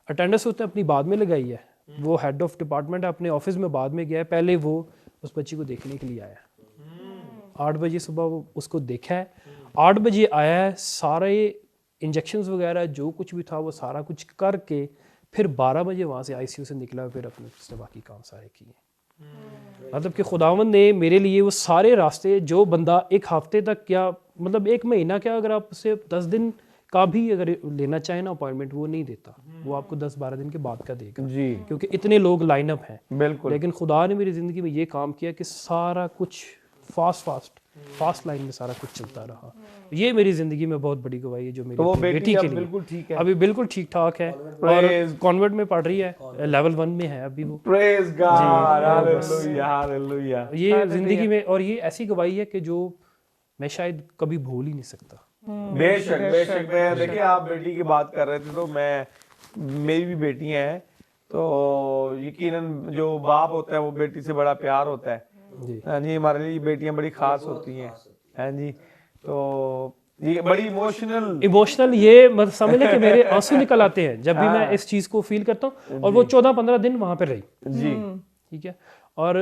अटेंडेंस उसने अपनी बाद में लगाई है, वो हेड ऑफ डिपार्टमेंट अपने ऑफिस में बाद में गया है, पहले वो उस बच्ची को देखने के लिए आया। 8 बजे सुबह वो उसको देखा है, 8 बजे आया है, सारे इंजेक्शंस वगैरह जो कुछ भी था वो सारा कुछ करके फिर 12 बजे वहाँ से ICU से निकला, फिर अपने उसने बाकी काम सारे किए। मतलब कि खुदावंद ने मेरे लिए वो सारे रास्ते, जो बंदा एक हफ्ते तक क्या मतलब 1 महीना क्या, अगर आप उससे 10 दिन का भी अगर लेना चाहे ना अपॉइंटमेंट, वो नहीं देता, वो आपको 10-12 दिन के बाद का देगा जी, क्योंकि इतने लोग लाइन अप हैं। बिल्कुल। लेकिन खुदा ने मेरी ज़िंदगी में ये काम किया कि सारा कुछ फास्ट लाइन में सारा कुछ चलता रहा। ये मेरी ज़िंदगी में बहुत बड़ी गवाही है जो मेरी तो बेटी के लिए बिल्कुल ठीक है, अभी बिल्कुल ठीक ठाक है और कॉन्वेंट में पढ़ रही है, लेवल 1 में है अभी वो। Praise God, hallelujah hallelujah. ये ज़िंदगी में, और ये ऐसी गवाही है कि जो मैं शायद कभी भूल ही नहीं सकता। बेशक बेशक। मैं देखिए आप बेटी की बात कर रहे थे तो मेरी भी बेटियां हैं, तो यकीनन जो बाप होता है वो बेटी से बड़ा प्यार होता है जी। हमारे लिए बेटियां बड़ी खास होती हैं, हैं जी। तो ये बड़ी इमोशनल ये मतलब समझ लें कि मेरे आंसू निकल आते हैं जब भी मैं इस चीज़ को फील करता हूँ। और वो 14-15 दिन वहाँ पर रही जी, ठीक है। और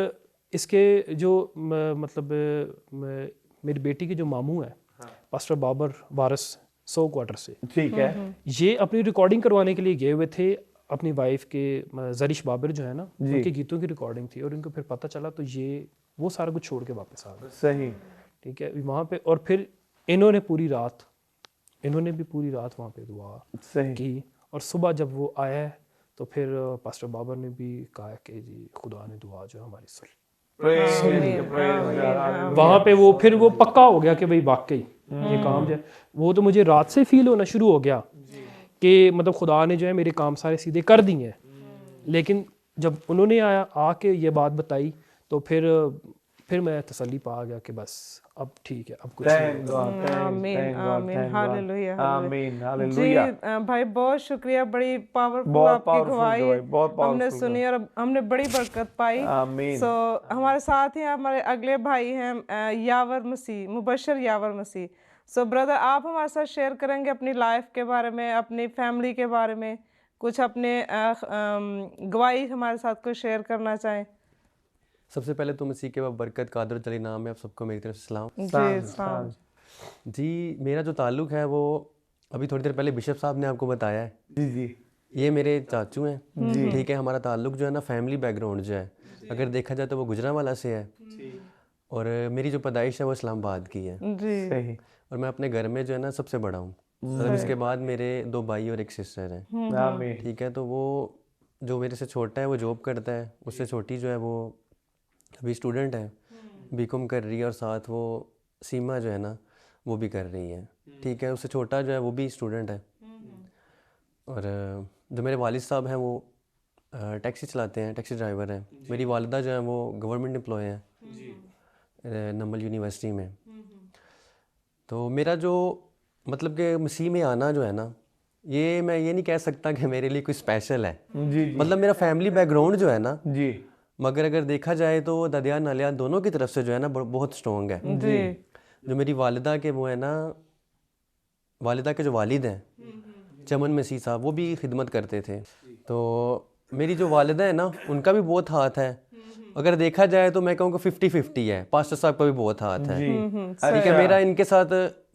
इसके जो मतलब मेरी बेटी के जो मामू है पास्टर बाबर वारिस 100 क्वार्टर से, ठीक है, ये अपनी रिकॉर्डिंग करवाने के लिए गए हुए थे। अपनी वाइफ के जरिश बाबर जो है ना, उनके गीतों की रिकॉर्डिंग थी और इनको फिर पता चला तो ये वो सारा कुछ छोड़ के वापस आ गए। सही, ठीक है, वहाँ पे। और फिर इन्होंने भी पूरी रात वहाँ पे दुआ की और सुबह जब वो आया तो फिर पास्टर बाबर ने भी कहा कि जी खुदा ने दुआ जो हमारी सुनी। वहाँ पे वो फिर वो पक्का हो गया कि भाई वाकई ये काम जो है, वो तो मुझे रात से फील होना शुरू हो गया कि मतलब खुदा ने जो है मेरे काम सारे सीधे कर दिए हैं। लेकिन जब उन्होंने आके ये बात बताई तो फिर मैं तसल्ली पा गया कि बस अब ठीक है, अब कुछ आमीन आमीन हालेलुया हालेलुया जी। भाई बहुत शुक्रिया, बड़ी पावरफुल आपकी गवाही हमने सुनी और हमने बड़ी बरकत पाई। सो हमारे साथ ही हमारे अगले भाई हैं यावर मसीह, मुबशर यावर मसीह। सो ब्रदर आप हमारे साथ शेयर करेंगे अपनी लाइफ के बारे में, अपनी फैमिली के बारे में, कुछ अपने गवाही हमारे साथ को शेयर करना चाहें। सबसे पहले तो मसीह के बरकत कादर चली नाम है, आप सबको मेरी तरफ से सलाम जी। मेरा जो ताल्लुक़ है वो अभी थोड़ी देर पहले बिशप साहब ने आपको बताया है जी जी। ये मेरे चाचू हैं, ठीक है। हमारा ताल्लुक़ जो है ना, फैमिली बैकग्राउंड जो है अगर देखा जाए तो वो गुजरांवाला से है और मेरी जो पैदाइश है वो इस्लामाबाद की है जी। और मैं अपने घर में जो है ना सबसे बड़ा हूँ, मतलब इसके बाद मेरे 2 भाई और 1 सिस्टर है, ठीक है। तो वो जो मेरे से छोटा है वो जॉब करता है, उससे छोटी जो है वो अभी स्टूडेंट है, BCom कर रही है और साथ वो सीमा जो है ना वो भी कर रही है, ठीक है, उससे छोटा जो है वो भी स्टूडेंट है। और जो मेरे वालिद साहब हैं वो टैक्सी चलाते हैं, टैक्सी ड्राइवर हैं। मेरी वालिदा जो है वो गवर्नमेंट एम्प्लॉय हैं नंबल यूनिवर्सिटी में। तो मेरा जो मतलब कि मसीह में आना जो है ना, ये मैं ये नहीं कह सकता कि मेरे लिए कोई स्पेशल है। मतलब मेरा फैमिली बैकग्राउंड जो है ना जी, मगर अगर देखा जाए तो दादियान नालियान दोनों की तरफ से जो है ना बहुत स्ट्रॉन्ग है। जी जो मेरी वालिदा के वो है ना, वालिदा के जो वालिद हैं चमन मसीह साहब, वो भी खिदमत करते थे। तो मेरी जो वालिदा है ना उनका भी बहुत हाथ है। अगर देखा जाए तो मैं कहूँगा 50-50 है। पास्टर साहब का भी बहुत हाथ है। ठीक है, मेरा इनके साथ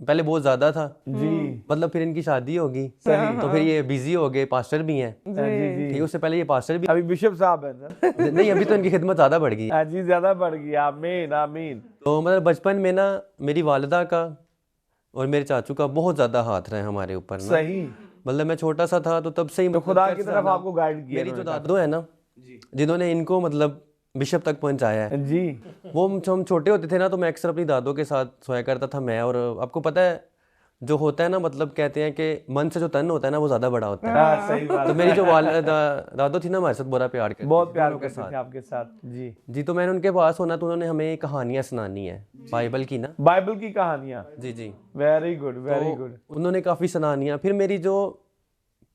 पहले बहुत ज़्यादा था जी। मतलब फिर इनकी शादी होगी तो फिर ये बिजी हो गए, पास्टर भी हैं। ठीक है, उससे पहले ये पास्टर भी अभी बिशप साहब हैं नहीं, अभी तो इनकी खिदमत ज़्यादा बढ़ गई। जी, ज्यादा बढ़ गई। आमीन आमीन। तो मतलब बचपन में ना मेरी वालिदा का और मेरे चाचू का बहुत ज़्यादा हाथ रहे हमारे ऊपर ना। सही। मतलब मैं छोटा सा था तो तब से ही तो खुदा की तरफ आपको गाइड किया मेरी जो दादू है ना जिन्होंने इनको मतलब बिशप तक पहुंचाया है जी। वो हम छोटे होते थे ना तो मैं अक्सर अपनी दादों के साथ सोया करता था मैं। और आपको पता है जो होता है ना, मतलब कहते हैं कि मन से जो तन होता है ना वो ज़्यादा बड़ा होता है। हाँ, सही बात। तो मेरी जो दादो थी ना हमारे साथ बड़ा प्यार करती बहुत थी, प्यार दोनों के करते थे साथ आपके साथ जी। जी। तो मैंने उनके पास होना तो उन्होंने हमें कहानियाँ सुनानी है बाइबल की ना। बाइबल की कहानियाँ। जी जी, वेरी गुड वेरी तो गुड उन्होंने काफ़ी सुनानियाँ। फिर मेरी जो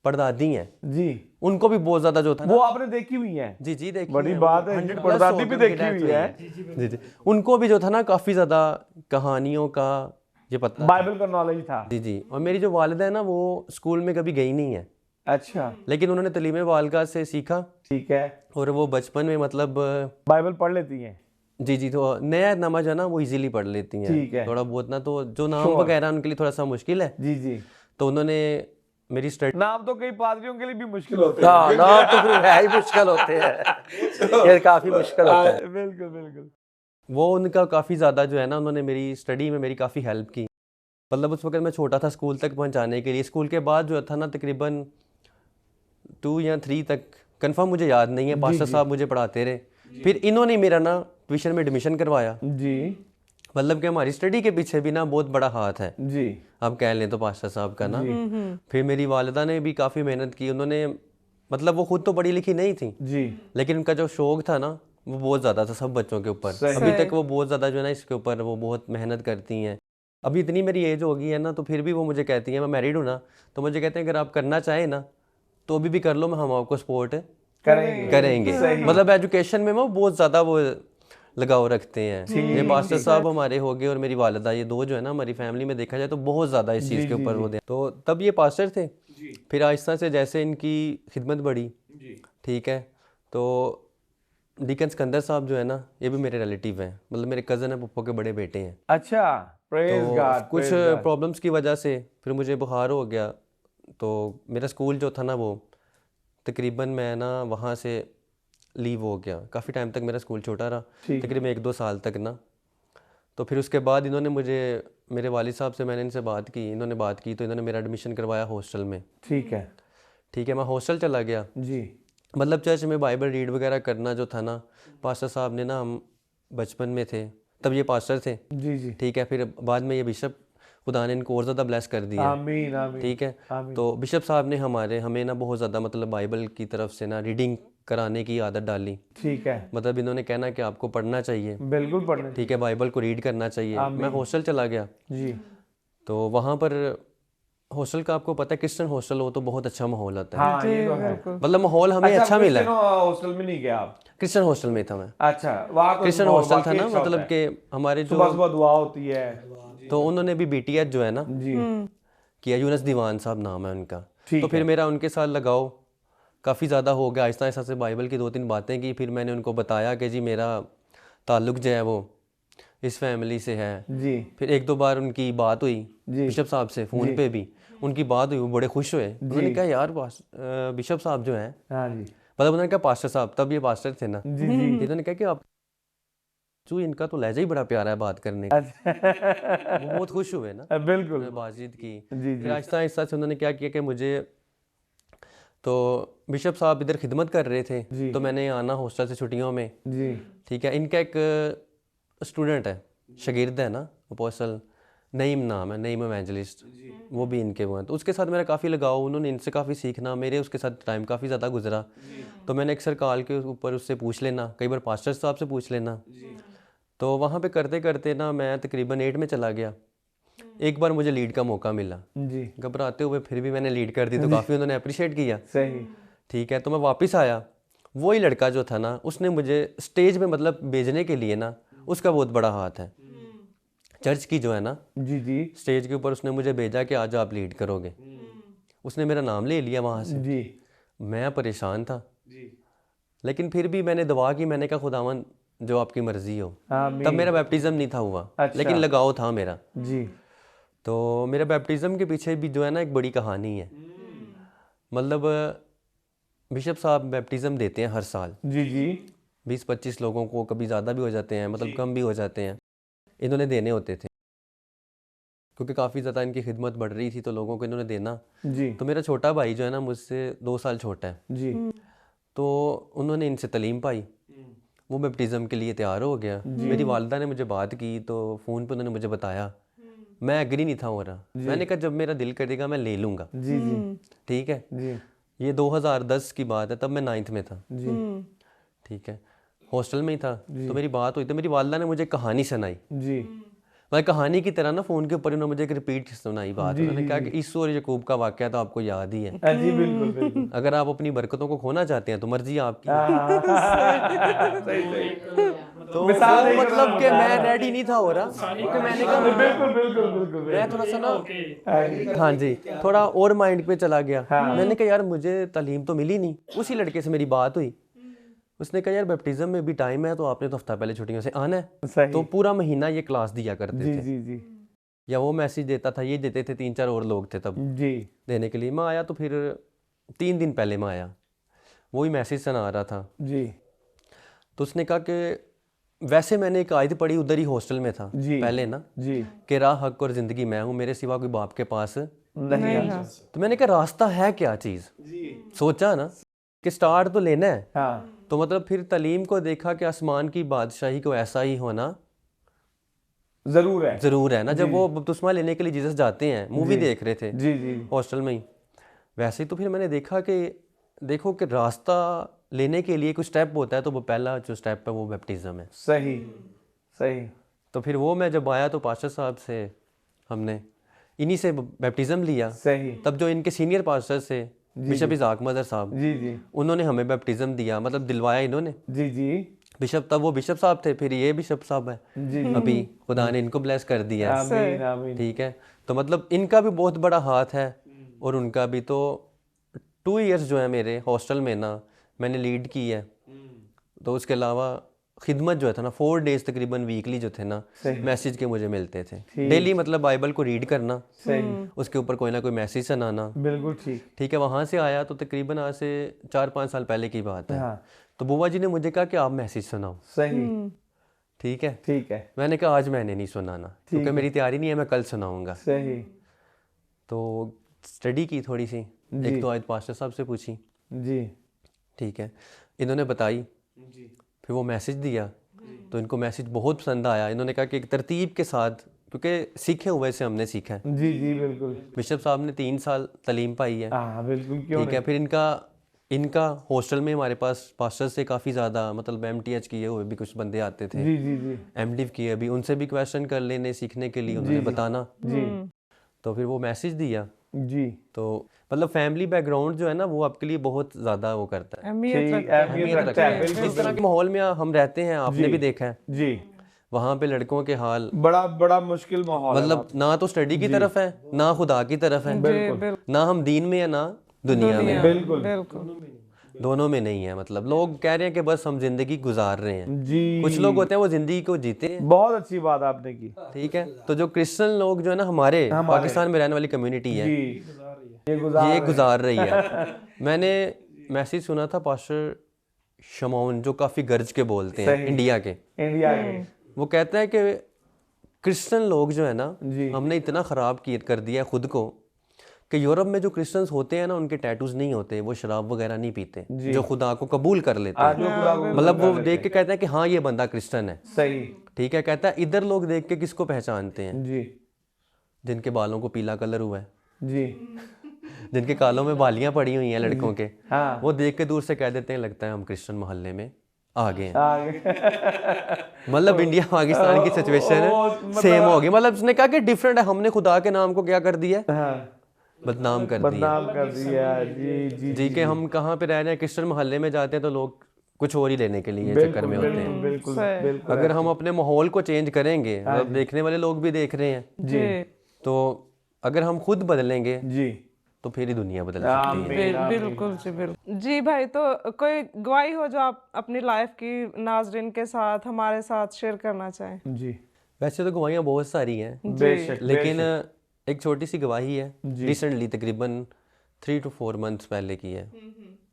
परदादी हैं जी, उनको भी बहुत ज़्यादा जो था ना, वो आपने देखी हुई है। जी जी देखी बड़ी है, बात वो है, 100+ परदादी हो भी गई, देखी उनकी हुई death है। जी जी, उनको भी जो था ना काफ़ी ज़्यादा कहानियों का ये पता था। बाइबल का नॉलेज था। जी जी। और मेरी जो वालिदा है ना वो स्कूल में कभी गई नहीं है, अच्छा, लेकिन उन्होंने तलीम वालका से सीखा। ठीक है। और वो बचपन में मतलब बाइबल पढ़ लेती हैं। जी जी, तो नया नामा जो है ना वो इजीली पढ़ लेती हैं। ठीक है। थोड़ा बहुत ना, तो जो नाम Sure. वगैरह उनके लिए थोड़ा सा मुश्किल है। जी जी। तो उन्होंने मेरी स्टडी नाम तो कई पादरियों के लिए भी मुश्किल होते हैं। हाँ, नाम तो फिर है ही मुश्किल होते हैं, ये काफ़ी मुश्किल होता है। बिल्कुल बिल्कुल। वो उनका काफ़ी ज़्यादा जो है ना उन्होंने मेरी स्टडी में मेरी काफ़ी हेल्प की। मतलब उस वक्त मैं छोटा था स्कूल तक पहुंचाने के लिए। स्कूल के बाद जो था ना तकरीबन 2 या 3 तक, कंफर्म मुझे याद नहीं है, पास्टर साहब मुझे पढ़ाते रहे। फिर इन्होंने मेरा ना ट्यूशन में एडमिशन करवाया। जी मतलब कि हमारी स्टडी के पीछे भी ना बहुत बड़ा हाथ है, जी। आप कह लें तो पास्टर साहब का ना। फिर मेरी वालिदा ने भी काफ़ी मेहनत की। उन्होंने मतलब वो खुद तो पढ़ी लिखी नहीं थी जी, लेकिन उनका जो शौक था ना वो बहुत ज़्यादा था सब बच्चों के ऊपर। अभी तक वो बहुत ज़्यादा जो है ना इसके ऊपर वो बहुत मेहनत करती हैं। अभी इतनी मेरी एज हो गई है ना तो फिर भी वो मुझे कहती हैं, मैं मैरिड हूँ ना, तो मुझे कहते हैं अगर आप करना चाहें ना तो अभी भी कर लो, हम आपको सपोर्ट करेंगे। मतलब एजुकेशन में वो बहुत ज़्यादा वो लगाव रखते हैं। ये पास्टर साहब हमारे हो गए और मेरी वालिदा, ये दो जो है ना हमारी फैमिली में देखा जाए तो बहुत ज़्यादा इस चीज़ के ऊपर वो दे। तो तब ये पास्टर थे। फिर आहिस्ता से जैसे इनकी खिदमत बढ़ी, ठीक है, तो डीकन सिकंदर साहब जो है ना ये भी मेरे रिलेटिव हैं। मतलब मेरे कज़न है, पप्पो के बड़े बेटे हैं। अच्छा, प्रेज तो गॉड। कुछ प्रॉब्लम्स की वजह से फिर मुझे बुखार हो गया। तो मेरा स्कूल जो था ना वो तकरीबन मैं ना वहाँ से लीव हो गया। काफ़ी टाइम तक मेरा स्कूल छोटा रहा, तकरीबन 1-2 साल तक ना। तो फिर उसके बाद इन्होंने मुझे, मेरे वालिद साहब से मैंने इनसे बात की, इन्होंने बात की तो इन्होंने मेरा एडमिशन करवाया हॉस्टल में। ठीक है मैं हॉस्टल चला गया जी। मतलब चर्च में बाइबल रीड वगैरह करना जो था ना, पास्टर साहब ने ना, हम बचपन में थे तब ये पास्टर थे, जी जी। ठीक है। फिर बाद में ये बिशप, खुदा ने इनको और ज़्यादा ब्लेस कर दिया, आमीन आमीन। ठीक है। तो बिशप साहब ने हमें ना बहुत ज़्यादा मतलब बाइबल की तरफ से ना रीडिंग कराने की आदत डाली। ठीक है, मतलब इन्होंने कहना कि आपको पढ़ना चाहिए, बिल्कुल पढ़ने। ठीक है, बाइबल को रीड करना चाहिए। मैं हॉस्टल चला गया जी। तो वहाँ पर हॉस्टल का आपको पता है क्रिश्चियन हॉस्टल हो तो बहुत अच्छा माहौल होता है। हाँ, ये तो है। मतलब माहौल हमें अच्छा मिला है। हॉस्टल में नहीं गया आप? क्रिश्चियन हॉस्टल में था मैं। अच्छा, वहाँ तो क्रिश्चियन हॉस्टल था ना, मतलब कि हमारे जो सुबह सुबह दुआ होती है। तो उन्होंने भी बीटीएच जो है ना जी किया, यूनुस दीवान साहब नाम है उनका। ठीक तो फिर मेरा उनके साथ लगाव काफ़ी ज़्यादा हो गया। आहिस्ता आहिस्ता से बाइबल की 2-3 बातें की। फिर मैंने उनको बताया कि जी मेरा ताल्लुक़ जो है वो इस फैमिली से है जी। फिर 1-2 बार उनकी बात हुई बिशप साहब से, फ़ोन पे भी उनकी बात हुई, वो बड़े खुश हुए। उन्होंने कहा यार बिशप साहब जो हैं, हाँ जी, मतलब उन्होंने कहा पास्टर साहब, तब ये पास्टर थे ना, जी जी। इन्होंने कहा कि आप इनका तो लहजा ही बड़ा प्यारा है बात करने का। वो बहुत खुश हुए ना बिल्कुल। बातचीत की। जी फिर आहिस्ता आहिस्ता से उन्होंने क्या किया कि मुझे, तो बिशप साहब इधर खिदमत कर रहे थे तो मैंने आना हॉस्टल से छुट्टियों में, जी। ठीक है। इनका एक स्टूडेंट है, शागिर्द है ना, अपोस्टल नईम नाम है, नईम एवेंजलिस्ट, वो भी इनके वो हैं। तो उसके साथ मेरा काफ़ी लगाव, उन्होंने इनसे काफ़ी सीखना, मेरे उसके साथ टाइम काफ़ी ज़्यादा गुजरा। तो मैंने अक्सर कॉल के ऊपर उससे पूछ लेना, कई बार पास्टर साहब से पूछ लेना। तो वहाँ पे करते करते ना मैं तकरीबन 8 में चला गया। एक बार मुझे लीड का मौका मिला जी, घबराते हुए, फिर भी मैंने लीड कर दी, तो काफ़ी उन्होंने अप्रिशिएट किया। सही, ठीक है, तो मैं वापस आया। वही लड़का जो था ना, उसने मुझे स्टेज में मतलब भेजने के लिए ना, उसका बहुत बड़ा हाथ है चर्च की जो है ना, जी जी स्टेज के ऊपर उसने मुझे भेजा कि आज आप लीड करोगे। उसने मेरा नाम ले लिया वहाँ से। जी मैं परेशान था, लेकिन फिर भी मैंने दुआ की, मैंने कहा खुदावन जो आपकी मर्जी हो। आमीन। तब मेरा बैप्टिज्म नहीं था हुआ, अच्छा। लेकिन लगाव था मेरा। जी तो मेरा बैप्टिज्म के पीछे भी जो है ना एक बड़ी कहानी है। मतलब बिशप साहब बैप्टिज्म देते हैं हर साल, जी जी 20-25 लोगों को, कभी ज़्यादा भी हो जाते हैं, मतलब कम भी हो जाते हैं। इन्होंने देने होते थे क्योंकि काफ़ी ज़्यादा इनकी खिदमत बढ़ रही थी, तो लोगों को इन्होंने देना। जी तो मेरा छोटा भाई जो है ना, मुझसे 2 साल छोटा है, जी तो उन्होंने इनसे तालीम पाई, वो बैप्टिज़म के लिए तैयार हो गया। मेरी वालिदा ने मुझे बात की, तो फ़ोन पे उन्होंने मुझे बताया। मैं एग्री नहीं था हो रहा, मैंने कहा जब मेरा दिल करेगा मैं ले लूँगा। जी जी ठीक है, जी ये 2010 की बात है, तब मैं 9th में था। जी ठीक है, हॉस्टल में ही था। तो मेरी बात हुई, तो मेरी वालिदा ने मुझे कहानी सुनाई। जी मैं कहानी की तरह ना फ़ोन के ऊपर उन्होंने मुझे एक रिपीट सुनाई बात। उन्होंने कहा कि ईसू और याकूब का वाक़या तो आपको याद ही है। जी बिल्कुल बिल्कुल अगर आप अपनी बरकतों को खोना चाहते हैं तो मर्जी आपकी। सही सही तो मिसाल वो देकर मतलब कि मैं रेडी नहीं था हो रहा, क्योंकि मैंने कहा बिल्कुल बिल्कुल बिल्कुल मैं थोड़ा सा ना, हाँ जी, थोड़ा और माइंड पे चला गया। मैंने कहा यार मुझे तालीम तो मिली नहीं। उसी लड़के से मेरी बात हुई, उसने कहा यार बैप्टिज्म में भी टाइम है, तो आपने तो हफ्ता पहले छुट्टियों से आना है। सही तो पूरा महीना ये क्लास दिया करते जी थे, जी जी या वो मैसेज देता था, ये देते थे, 3-4 और लोग थे तब जी देने के लिए। मैं आया तो फिर 3 दिन पहले मैं आया, वही मैसेज सुना रहा था। जी तो उसने कहा कि वैसे मैंने एक आयत पढ़ी, उधर ही हॉस्टल में था जी पहले ना, जी कि राह हक और ज़िंदगी मैं हूँ, मेरे सिवा कोई बाप के पास। नहीं है। तो मैंने कहा रास्ता है क्या चीज़, सोचा ना कि स्टार्ट तो लेना है। हाँ तो मतलब फिर तालीम को देखा कि आसमान की बादशाही को ऐसा ही होना जरूर है ज़रूर है ना। जब वो बपतिस्मा लेने के लिए जीसस जाते हैं, मूवी देख रहे थे जी जी हॉस्टल में ही, वैसे ही तो फिर मैंने देखा कि देखो कि रास्ता लेने के लिए कुछ स्टेप होता है, तो वो पहला जो स्टेप है वो बैप्टिज्म है। सही सही तो फिर वो मैं जब आया तो पास्टर साहब से हमने इन्हीं से बैप्टिज्म लिया। सही तब जो इनके सीनियर पास्टर से बिशप इज़हाक मदर साहब, जी जी उन्होंने हमें बैप्टिज्म दिया, मतलब दिलवाया इन्होंने। जी जी बिशप तब वो बिशप साहब थे, फिर ये बिशप साहब है जी अभी, खुदा ने इनको ब्लेस कर दिया है। आमीन आमीन ठीक है, तो मतलब इनका भी बहुत बड़ा हाथ है और उनका भी। तो 2 इयर्स जो है मेरे हॉस्टल में ना मैंने लीड की है। तो उसके अलावा खिदमत जो है था ना, 4 डेज तकरीबन वीकली जो थे ना, मैसेज के मुझे मिलते थे डेली। मतलब बाइबल को रीड करना, सही उसके ऊपर कोई ना कोई मैसेज सुनाना। बिल्कुल ठीक ठीक है, वहाँ से आया तो तकरीबन आज से 4-5 साल पहले की बात है। हाँ तो बुआ जी ने मुझे कहा कि आप मैसेज सुनाओ। सही ठीक है, मैंने कहा आज मैंने नहीं सुनाना, क्योंकि मेरी तैयारी नहीं है, मैं कल सुनाऊंगा। सही तो स्टडी की थोड़ी सी, एक तो आयत पास्टर साहब से पूछी। जी ठीक है, इन्होंने बताई, फिर वो मैसेज दिया, तो इनको मैसेज बहुत पसंद आया। इन्होंने कहा कि एक तरतीब के साथ, क्योंकि सीखे हुए से हमने सीखा है। जी जी बिल्कुल बिशप साहब ने 3 साल तालीम पाई है। हाँ बिल्कुल क्यों ठीक है, फिर इनका हॉस्टल में हमारे पास पास्टर से काफ़ी ज़्यादा, मतलब MTH किए हुए भी कुछ बंदे आते थे, जी जी जी MDiv किए भी, उनसे भी क्वेश्चन कर लेने सीखने के लिए उन्होंने बताना। जी तो फिर वो मैसेज दिया। जी तो मतलब फैमिली बैकग्राउंड जो है ना, वो आपके लिए बहुत ज़्यादा वो करता है, अहमियत ठीक रखता है। अहमियत रखता है जिस बिल्कुल तरह के माहौल में हम रहते हैं, आपने भी देखा है जी वहाँ पे लड़कों के हाल, बड़ा बड़ा मुश्किल माहौल है मतलब ना तो स्टडी की तरफ है, ना खुदा की तरफ है, बिल्कुल ना हम दीन में है, ना दुनिया में, बिल्कुल बिल्कुल दोनों में नहीं है। मतलब लोग कह रहे हैं कि बस हम जिंदगी गुजार रहे हैं, जी कुछ लोग होते हैं वो जिंदगी को जीते हैं। बहुत अच्छी बात आपने की ठीक है, तो जो क्रिश्चियन लोग जो है ना, हमारे पाकिस्तान में रहने वाली कम्युनिटी है, जी ये गुजार रही है। मैंने मैसेज सुना था पास्टर शमौन, जो काफ़ी गर्ज के बोलते हैं इंडिया के, इंडिया के वो कहता है कि क्रिश्चियन लोग जो है ना, जी हमने इतना ख़राब कर दिया है खुद को, कि यूरोप में जो क्रिश्चियंस होते हैं ना, उनके टैटूज नहीं होते, वो शराब वगैरह नहीं पीते, जो खुदा को कबूल कर लेते आज हैं। जो खुदा को मतलब वो देख के कहता है कि हाँ ये बंदा क्रिश्चियन है। सही ठीक है, कहता है इधर लोग देख के किसको पहचानते हैं, जी जिनके बालों को पीला कलर हुआ है, जी, जिनके कालों में बालियां पड़ी हुई हैं लड़कों के, हाँ, वो देख के दूर से कह देते हैं लगता है हम क्रिश्चियन मोहल्ले में आ गए हैं। आगे मतलब इंडिया पाकिस्तान की सिचुएशन सेम हो गई। मतलब उसने कहा कि डिफरेंट है, हमने खुदा के नाम को क्या कर दिया, बदनाम कर दिया बदनाम कर दिया। जी जी जी। कि हम कहाँ पे रह रहे हैं, क्रिश्चियन मोहल्ले में जाते हैं तो लोग कुछ और ही लेने के लिए चक्कर में होते हैं। बिल्कुल सही। बिल्कुल। अगर हम अपने माहौल को चेंज करेंगे, मतलब देखने वाले लोग भी देख रहे हैं, जी तो अगर हम खुद बदलेंगे जी, तो फिर ही दुनिया बदल सकती है। बिल्कुल जी, बिल्कुल जी भाई। तो कोई गवाही हो जो आप अपनी लाइफ की नाजरीन के साथ हमारे साथ शेयर करना चाहें? जी, वैसे तो गवाहियाँ बहुत सारी हैं, बेशक, लेकिन एक छोटी सी गवाही है, रिसेंटली तकरीबन 3 to 4 मंथ्स पहले की है,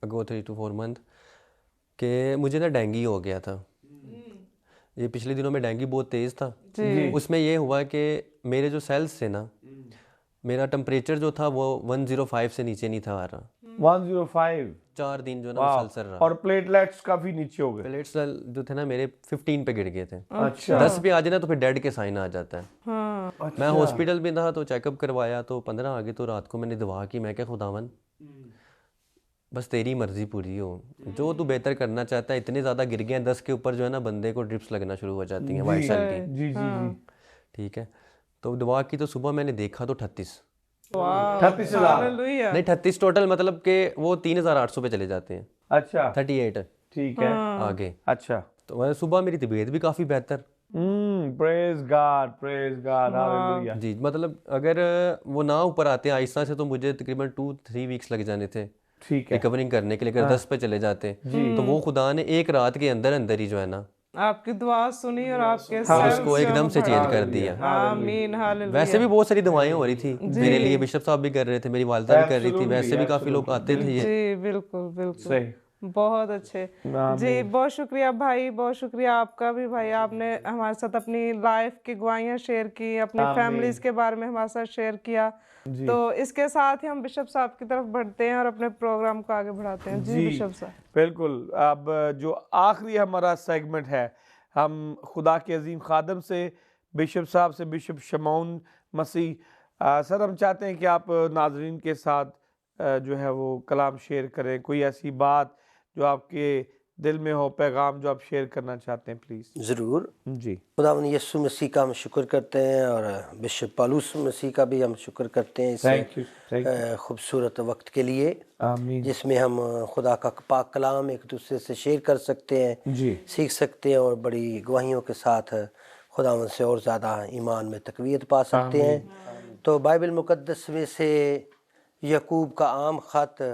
अगो 3 to 4 मंथ, कि मुझे ना डेंगू हो गया था। ये पिछले दिनों में डेंगू बहुत तेज़ था। उसमें ये हुआ कि मेरे जो सेल्स थे ना, मेरा टेम्परेचर जो था वो 105 से नीचे नहीं था आ रहा। 105, 4 दिन जो ना वाह, मुसलसल रहा। और प्लेटलेट्स काफी नीचे हो गए। प्लेट्स जो थे ना मेरे 15 पे गिर गए थे। अच्छा, 10 पे आ जाए ना तो फिर डेड के साइन आ जाता है। हाँ मैं हॉस्पिटल में था तो चेकअप करवाया तो 15 आ गए। तो रात को मैंने दुआ की, मैं क्या खुदावन बस तेरी मर्जी पूरी हो, जो तू बेहतर करना चाहता है। इतने ज़्यादा गिर गए हैं, 10 के ऊपर जो है ना बंदे को ड्रिप्स लगना शुरू हो जाती हैं वाइट सेल की। जी जी जी, ठीक है, तो दुआ की तो सुबह मैंने देखा तो 38, वाह 38,000, हालेलुया। नहीं 38 टोटल, मतलब कि वो 3,800 पे चले जाते हैं। अच्छा 38 ठीक है, आगे। अच्छा, तो मैं सुबह मेरी तबीयत भी काफ़ी बेहतर। Praise God, hallelujah. जी, मतलब अगर वो ना ऊपर आते आहिस्ता से तो मुझे तकरीबन 2-3 वीक्स लग जाने थे ठीक है, रिकवरिंग करने के लिए। अगर 10 पे चले जाते तो वो खुदा ने एक रात के अंदर अंदर ही जो है ना आपकी दुआ सुनी और आपके उसको एकदम से चेंज कर दिया। आमीन हालेलुया। वैसे भी बहुत सारी दवाएं हो रही थी मेरे लिए, बिशप साहब भी कर रहे थे, मेरी वालिदा भी कर रही थी, वैसे भी काफ़ी लोग आते थे ये। जी बिल्कुल बिल्कुल, सही, बहुत अच्छे जी। बहुत शुक्रिया भाई, बहुत शुक्रिया आपका भी भाई। आपने हमारे साथ अपनी लाइफ की गवाहियाँ शेयर की, अपनी फैमिलीज के बारे में हमारे साथ शेयर किया। तो इसके साथ ही हम बिशप साहब की तरफ बढ़ते हैं और अपने प्रोग्राम को आगे बढ़ाते हैं। जी बिशप साहब। बिल्कुल। अब जो आखिरी हमारा सेगमेंट है, हम खुदा के अजीम खादम से, बिशप साहब से, बिशप शमौन मसीह, सर हम चाहते हैं कि आप नाजरीन के साथ जो है वो कलाम शेयर करें। कोई ऐसी बात जो आपके दिल में हो, पैगाम जो आप शेयर करना चाहते हैं, प्लीज़। ज़रूर। जी, खुदावंद यीशु मसीह का हम शुक्र करते हैं और बिशप पौलुस मसीह का भी हम शुक्र करते हैं थैंक यू, इस खूबसूरत वक्त के लिए, आमीन। जिसमें हम खुदा का पाक कलाम एक दूसरे से शेयर कर सकते हैं, जी, सीख सकते हैं और बड़ी गवाहियों के साथ खुदावंद से और ज़्यादा ईमान में तकवीत पा सकते हैं। तो बाइबल मुकद्दस में से यकूब का आम ख़त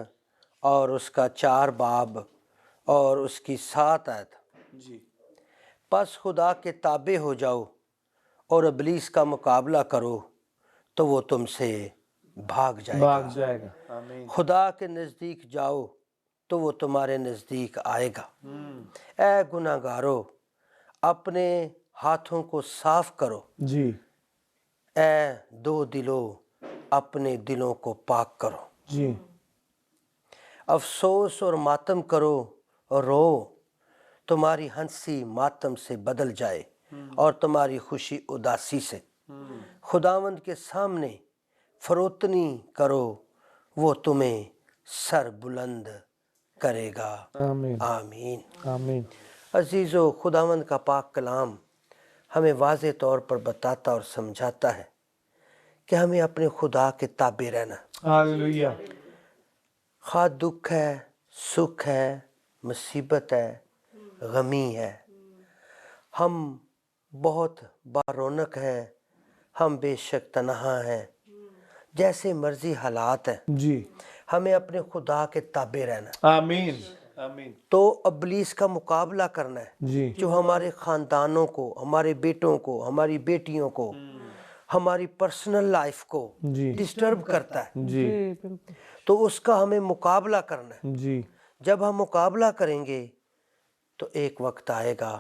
और उसका 4 बाब और उसकी 7 आयत। बस खुदा के ताबे हो जाओ और इब्लीस का मुकाबला करो तो वो तुमसे भाग जाएगा। आमीन। खुदा के नज़दीक जाओ तो वो तुम्हारे नज़दीक आएगा। ऐ गुनाहगारो, अपने हाथों को साफ करो। जी, ऐ दो दिलों, अपने दिलों को पाक करो। जी, अफसोस और मातम करो और रो, तुम्हारी हंसी मातम से बदल जाए और तुम्हारी खुशी उदासी से। खुदावंद के सामने फरोतनी करो, वो तुम्हें सर बुलंद करेगा। आमीन, आमीन। आमीन। अजीज़ो, खुदावंद का पाक कलाम हमें वाज़े तौर पर बताता और समझाता है कि हमें अपने खुदा के ताबे रहना। हालेलुया। खा दुख है, सुख है, मुसीबत है, गमी है, हम बहुत बारौनक हैं, हम बेशक तन्हा हैं, जैसे मर्जी हालात हैं, जी, हमें अपने खुदा के ताबे रहना। आमीन, आमीन। तो इब्लीस का मुकाबला करना है, जी, जो हमारे ख़ानदानों को, हमारे बेटों को, हमारी बेटियों को, हमारी पर्सनल लाइफ को डिस्टर्ब करता है। जी, बिल्कुल। तो उसका हमें मुकाबला करना है। जी, जब हम मुकाबला करेंगे तो एक वक्त आएगा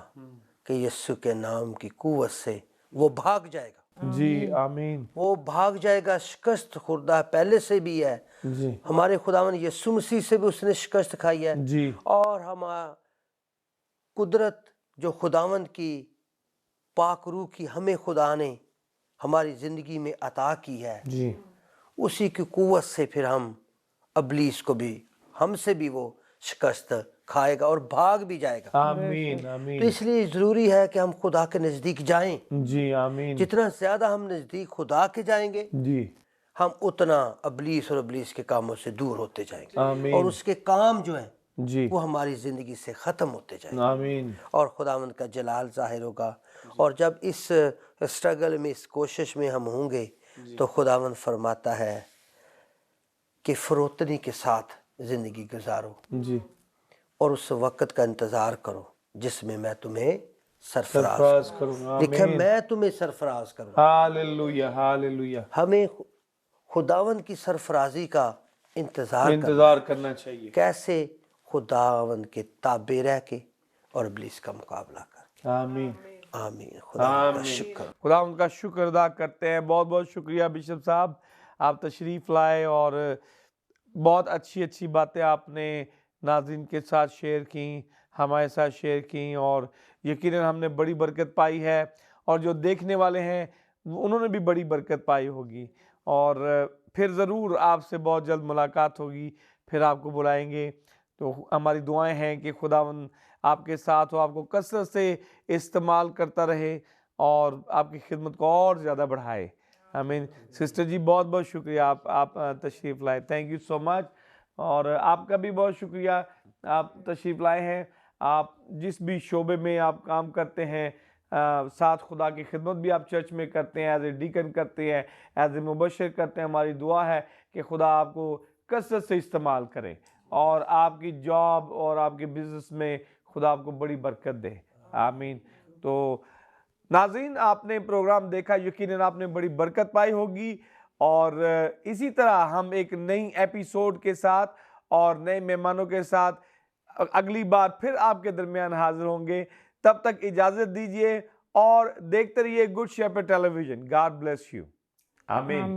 कि यीशु के नाम की कुव्वत से वो भाग जाएगा। जी, आमीन। वो भाग जाएगा। शिकस्त खुर्दा पहले से भी है, जी, हमारे खुदावन यीशु मसीह से भी उसने शिकस्त खाई है। जी, और हमारा कुदरत जो खुदावंद की पाक रूह की हमें खुदा ने हमारी ज़िंदगी में अता की है, जी उसी की कुव्वत से फिर हम अबलीस को भी, हमसे भी वो शिकस्त खाएगा और भाग भी जाएगा। आमीन तो आमीन इसलिए ज़रूरी है कि हम खुदा के नज़दीक जाएं। जी आमीन जितना ज़्यादा हम नज़दीक खुदा के जाएंगे, जी हम उतना अबलीस और अबलीस के कामों से दूर होते जाएंगे, आमीन और उसके काम जो हैं जी वो हमारी ज़िंदगी से ख़त्म होते जाएंगे, आमीन और खुदावंद का जलाल ज़ाहिर होगा। और जब इस स्ट्रगल में, इस कोशिश में हम होंगे, तो खुदावंद फरमाता है कि फरोतनी के साथ ज़िंदगी गुजारो जी और उस वक़्त का इंतज़ार करो जिसमें मैं तुम्हें सरफराज सरफराज करूंगा लिखा, आमीन मैं तुम्हें सरफराज करूँगा। हालेलुया हालेलुया हमें खुदावंद की सरफराजी का इंतज़ार इंतजार करना चाहिए कैसे, खुदावंद के ताबे रह के और इब्लीस का मुकाबला करके। आमीन आमीन। खुदावंद का आमीन शुक्र। खुदा उनका शुक्र अदा करते हैं। बहुत बहुत शुक्रिया बिशप साहब, आप तशरीफ़ लाए और बहुत अच्छी अच्छी बातें आपने नाज़रीन के साथ शेयर की, हमारे साथ शेयर की, और यकीनन हमने बड़ी बरकत पाई है, और जो देखने वाले हैं उन्होंने भी बड़ी बरकत पाई होगी। और फिर ज़रूर आपसे बहुत जल्द मुलाकात होगी, फिर आपको बुलाएंगे। तो हमारी दुआएं हैं कि खुदावंद आपके साथ हो, आपको कसरत से इस्तेमाल करता रहे और आपकी खिदमत को और ज़्यादा बढ़ाए। आमीन। सिस्टर जी बहुत बहुत शुक्रिया, आप तशरीफ़ लाए, थैंक यू सो मच। और आपका भी बहुत शुक्रिया, आप तशरीफ़ लाए हैं। आप जिस भी शोबे में आप काम करते हैं, साथ खुदा की खिदमत भी आप चर्च में करते हैं, एज ए डीकन करते हैं, एज ए मुबशर करते हैं। हमारी दुआ है कि खुदा आपको कसरत से इस्तेमाल करे और आपकी जॉब और आपके बिजनेस में खुदा आपको बड़ी बरकत दे। आमीन। तो नाज़रीन, आपने प्रोग्राम देखा, यकीनन आपने बड़ी बरकत पाई होगी, और इसी तरह हम एक नई एपिसोड के साथ और नए मेहमानों के साथ अगली बार फिर आपके दरमियान हाजिर होंगे। तब तक इजाज़त दीजिए और देखते रहिए Good Shepherd Television. God bless you. आमीन।